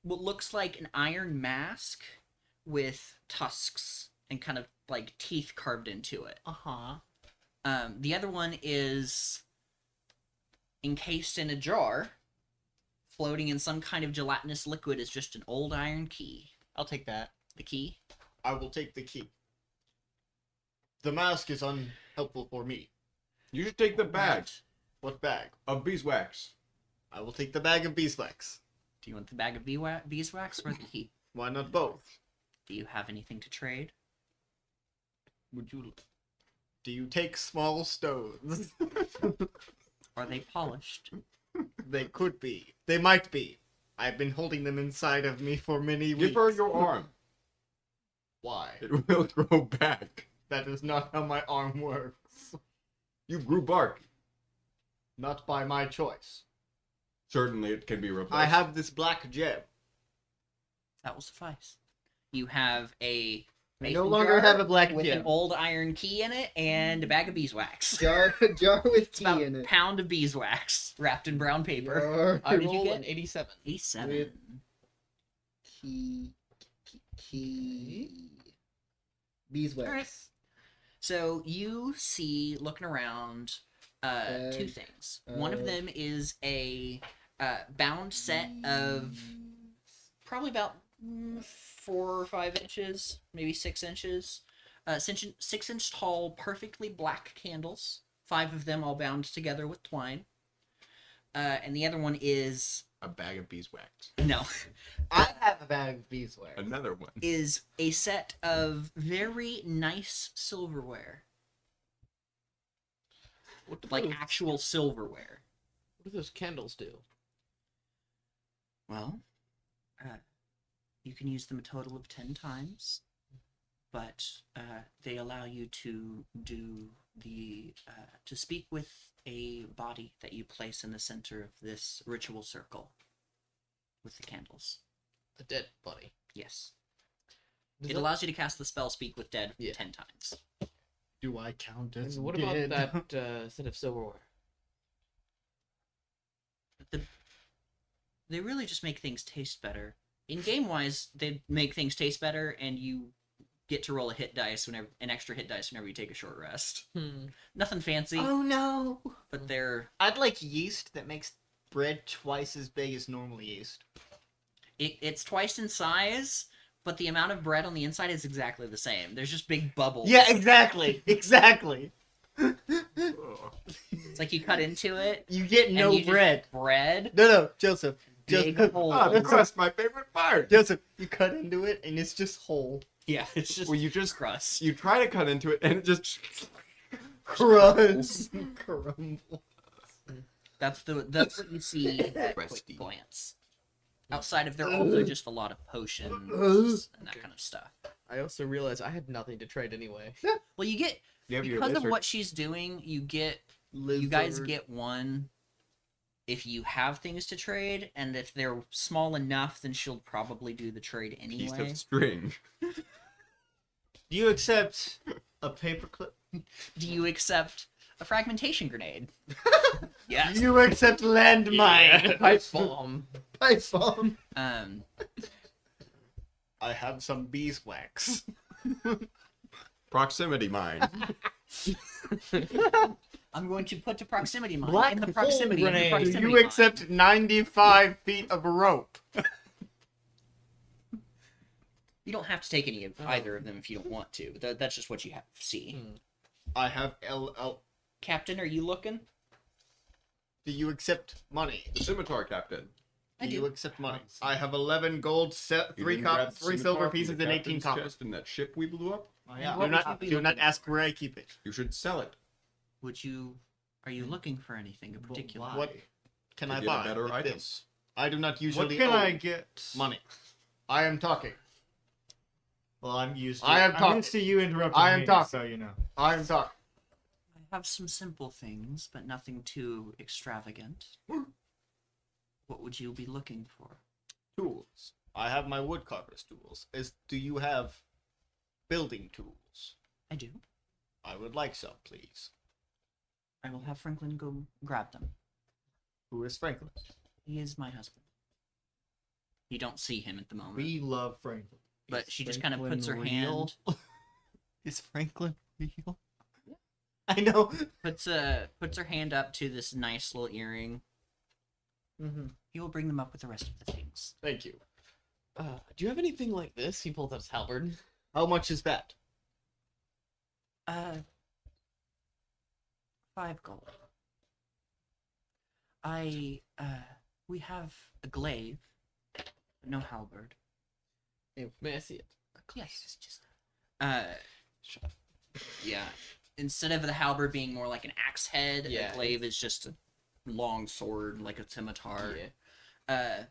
what looks like an iron mask with tusks and kind of like teeth carved into it.
Uh huh.
The other one is encased in a jar, floating in some kind of gelatinous liquid. Is just an old iron key.
I'll take that.
The key.
I will take the key. The mask is unhelpful for me.
You should take the bag
What bag?
of beeswax.
I will take the bag of beeswax.
Do you want the bag of beeswax or the key?
Why not both?
Do you have anything to trade?
Would you? Do you take small stones?
Are they polished?
They could be. They might be. I've been holding them inside of me for many weeks.
Give her your arm.
Why?
It will grow back.
That is not how my arm works.
You grew bark.
Not by my choice.
Certainly it can be replaced.
I have this black gem.
That will suffice. You have a
I
mason
no longer
jar
have a black
with an
gem.
old iron key in it and a bag of beeswax.
Jar with
It's about a pound of beeswax wrapped in brown paper.
I
did you
roll
get?
an 87.
87.
Key. Beeswax.
Alright. So you see, looking around, two things. One of them is a bound set of probably about 4 or 5 inches, maybe 6 inches. 6-inch tall, perfectly black candles. 5 of them all bound together with twine. And the other one is
a bag of beeswax.
no,
I have a bag of beeswax.
Another one.
is a set of very nice silverware,
What do
like
those,
actual silverware.
what do those candles do?
Well, you can use them a total of 10 times, but they allow you to do to speak with a body that you place in the center of this ritual circle with the candles.
A dead body.
Yes.
Does
It
that-
allows you to cast the spell Speak with Dead
Yeah.
10 times.
Do I count as
and what
dead?
about that set of silverware?
They really just make things taste better. In game wise, they make things taste better, and you get to roll a hit dice whenever an extra hit dice whenever you take a short rest. Nothing fancy,
Oh no!
but they're
I'd like yeast that makes bread twice as big as normal yeast.
it's twice in size, but the amount of bread on the inside is exactly the same. There's just big bubbles.
Yeah, exactly. Exactly.
It's like you cut into it.
You get
and
no
you just-
bread.
Bread.
No, Joseph.
Big
Joseph.
holes.
Ah, the crust, my favorite part.
Joseph, you cut into it and it's just whole.
Yeah, it's just
Well, you just
crust.
you try to cut into it and it just
Crust. Crumble.
That's what you see at quick
Crusty.
glance. Outside of there are also just a lot of potions and that kind of stuff.
I also realized I had nothing to trade anyway.
Well, you get
you have your
because of
lizard.
what she's doing, you guys get one if you have things to trade, and if they're small enough, then she'll probably do the trade
piece
anyway.
of string.
Do you accept a paperclip?
Do you accept a fragmentation grenade? Yes.
Do you accept landmine?
Pipe bomb.
Pipe bomb. I have some beeswax.
Proximity mine.
I'm going to put the proximity mine
Black
in the
hole
proximity of the
grenade.
proximity
You
mine.
accept 95 feet of rope.
You don't have to take any of either of them if you don't want to. That's just what you have to see.
I have LL.
Captain, are you looking?
Do you accept money?
The scimitar captain.
I
Do you
do.
accept money? I have 11 gold,
You didn't grab the
three
scimitar
silver
from
pieces,
the
and 18
captain's
copper.
chest in that ship we blew up.
Oh, yeah.
What
Do
would you
not,
be
do not
looking
ask where I keep it.
You should sell it
Are you looking for anything in particular?
why?
What can
to
I
get
buy?
a better
with
item.
this? I do not
What
usually
can
own
I get?
money. I am talking.
Well, I'm used to.
I am
I'm
talking.
used to you interrupting
I am
me,
talking.
so you know.
I am talking.
I have some simple things, but nothing too extravagant. What would you be looking for?
Tools. I have my woodcarver's tools. Do you have building tools?
I do.
I would like some, please.
I will have Franklin go grab them.
Who is Franklin?
He is my husband. You don't see him at the moment.
We love Franklin.
But
Is
she just kind of
Franklin
puts her
real?
hand,
Is Franklin real? I know.
puts her hand up to this nice little earring.
Mm-hmm.
He will bring them up with the rest of the things.
Thank you.
Do you have anything like this? He pulls out his halberd.
How much is that?
5 gold. We have a glaive, but no halberd.
May I see it?
Yes, just yeah. Instead of the halberd being more like an axe head,
Yeah,
a glaive is just a long sword, like a scimitar.
Yeah.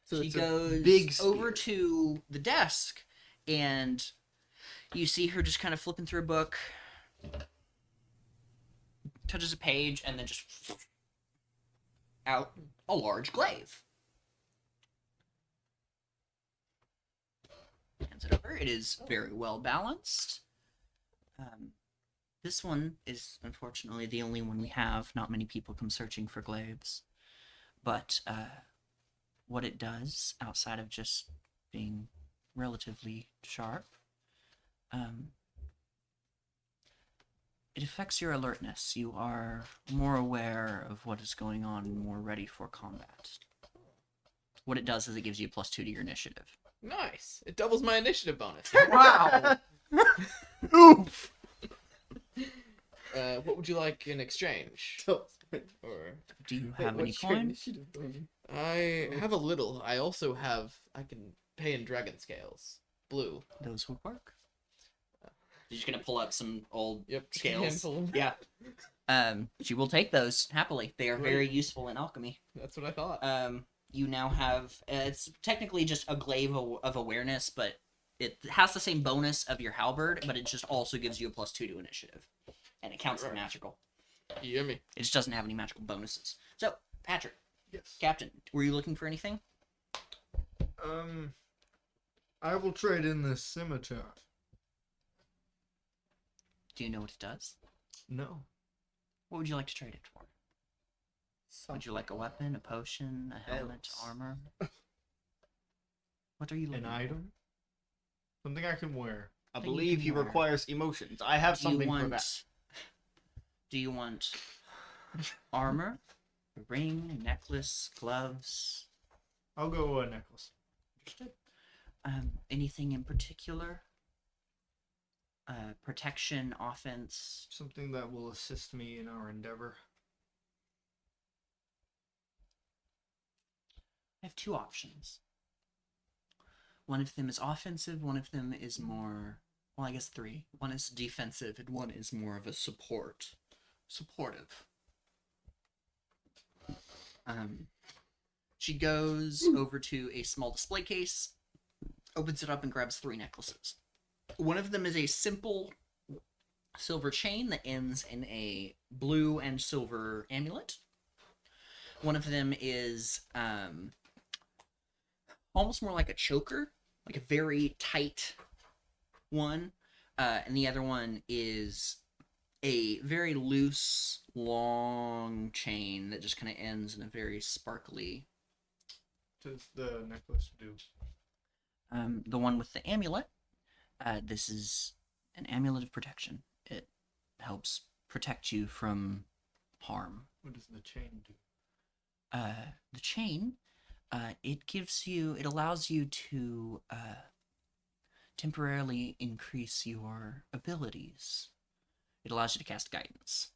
So
She
it's a
goes
big
over
spear.
to the desk, and you see her just kind of flipping through a book, touches a page, and then just out a large glaive. Hands it over. It is very well balanced. This one is unfortunately the only one we have. Not many people come searching for glaives, but what it does outside of just being relatively sharp, it affects your alertness. You are more aware of what is going on and more ready for combat. What it does is it gives you a +2 to your initiative.
Nice. It doubles my initiative bonus.
Wow.
Oof.
What would you like in exchange? Or
Do you have any coin?
I have a little. I also have. I can pay in dragon scales. Blue.
Those would work. You're just gonna pull out some old
Yep.
scales.
Handful.
Yeah. She will take those happily. They are very useful in alchemy.
That's what I thought.
You now have it's technically just a glaive of awareness, but it has the same bonus of your halberd, but it just also gives you a +2 to initiative, and it counts as
Right.
magical.
You hear me?
It just doesn't have any magical bonuses. So, Patrick,
Yes.
Captain, were you looking for anything?
I will trade in this scimitar.
Do you know what it does?
No.
What would you like to trade it for? Would you like a weapon, a potion, a helmet,
Else.
armor? What are you looking
An
for?
item? Something I can wear.
I
Thing you
believe
can
he
wear.
requires emotions. I have
Do you
something
want?
for that.
Do you want armor, a ring, a necklace, gloves?
I'll go a necklace.
Understood. Anything in particular? Protection, offense.
Something that will assist me in our endeavor.
I have 2 options. One of them is offensive, one of them is more, well, I guess 3. One is defensive, and one is more of a supportive. She goes over to a small display case, opens it up, and grabs 3 necklaces. One of them is a simple silver chain that ends in a blue and silver amulet. One of them is almost more like a choker, like a very tight one, and the other one is a very loose, long chain that just kind of ends in a very sparkly.
What does the necklace do?
The one with the amulet, this is an amulet of protection. It helps protect you from harm.
What does the chain do?
The chain, it allows you to temporarily increase your abilities. It allows you to cast guidance.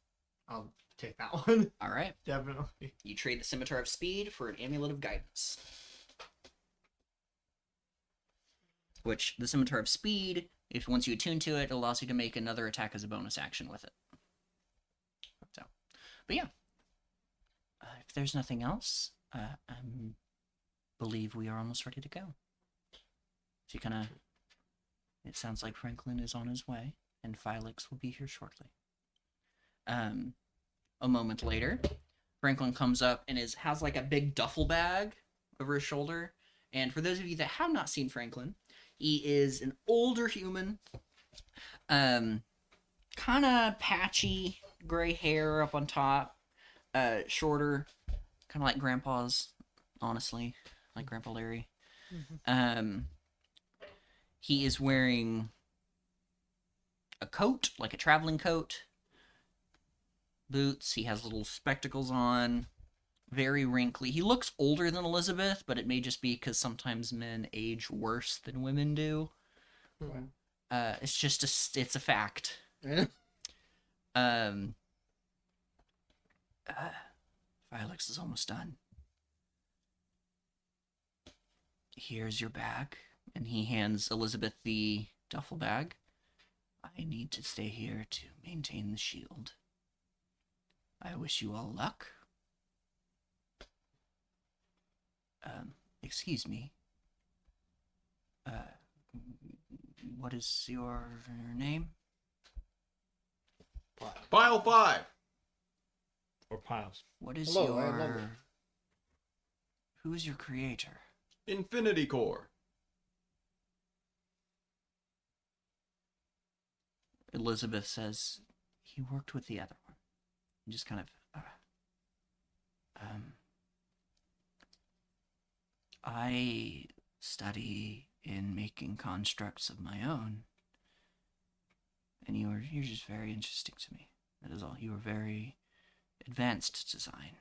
I'll take that one.
All right.
Definitely.
You trade the Scimitar of Speed for an Amulet of Guidance. Which, the Scimitar of Speed, if once you attune to it, it allows you to make another attack as a bonus action with it. So, but yeah. If there's nothing else, I believe we are almost ready to go. So you kind of... It sounds like Franklin is on his way, and Felix will be here shortly. A moment later, Franklin comes up and has like a big duffel bag over his shoulder. And for those of you that have not seen Franklin, he is an older human, kind of patchy, gray hair up on top, shorter, kind of like Grandpa's, honestly, like Grandpa Larry. He is wearing a coat, like a traveling coat, boots. He has little spectacles on, very wrinkly. He looks older than Elizabeth, but it may just be because sometimes men age worse than women do. It's just it's a fact. Felix is almost done. Here's your bag, and he hands Elizabeth the duffel bag. I need to stay here to maintain the shield. I wish you all luck. Excuse me. What is your name?
Pile 5!
Or piles.
What is
Hello, I am Lumber.
your... Who is your creator?
Infinity Core.
Elizabeth says, he worked with the other one. And just kind of... I study in making constructs of my own. And you're just very interesting to me. That is all. You are very advanced design.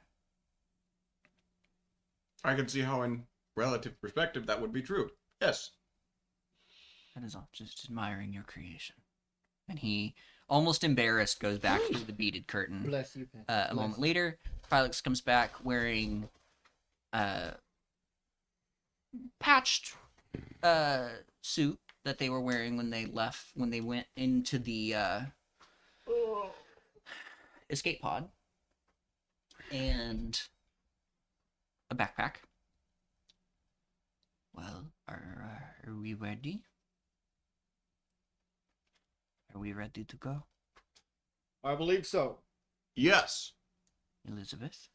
I can see how, in relative perspective, that would be true. Yes.
That is all. Just admiring your creation. And he, almost embarrassed, goes back through the beaded curtain.
Bless you, Pat.
A moment later, Felix comes back wearing patched suit that they were wearing when they went into the escape pod, and a backpack. Well, are we ready? Are we ready to go?
I believe so.
Yes.
Elizabeth,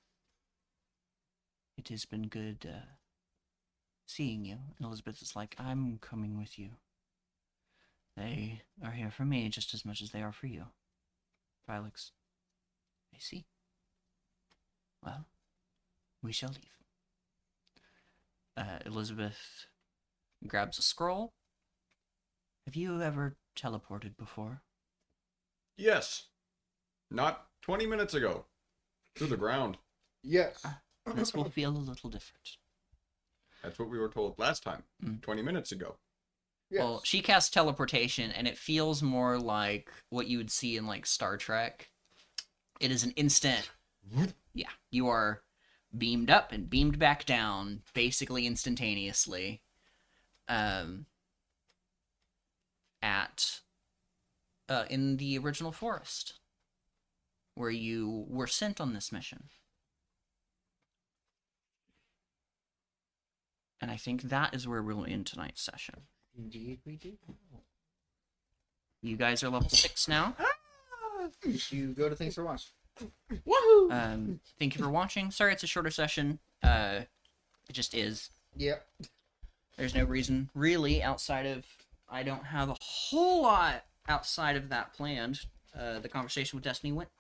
it has been good seeing you. And Elizabeth is like, I'm coming with you. They are here for me just as much as they are for you. Felix, I see. Well, we shall leave. Elizabeth grabs a scroll. Have you ever teleported before?
Yes. Not 20 minutes ago. To the ground.
Yes.
This will feel a little different.
That's what we were told last time.
Mm.
20 minutes ago.
Yes.
Well, she casts teleportation, and it feels more like what you would see in, like, Star Trek. It is an instant... Yeah, you are beamed up and beamed back down, basically instantaneously, in the original forest, where you were sent on this mission. And I think that is where we'll end tonight's session.
Indeed, we do.
You guys are level 6 now.
You go to Things for Watch.
Thank you for watching. Sorry it's a shorter session. It just is.
Yep.
There's no reason, really, outside of I don't have a whole lot outside of that planned. The conversation with Destiny went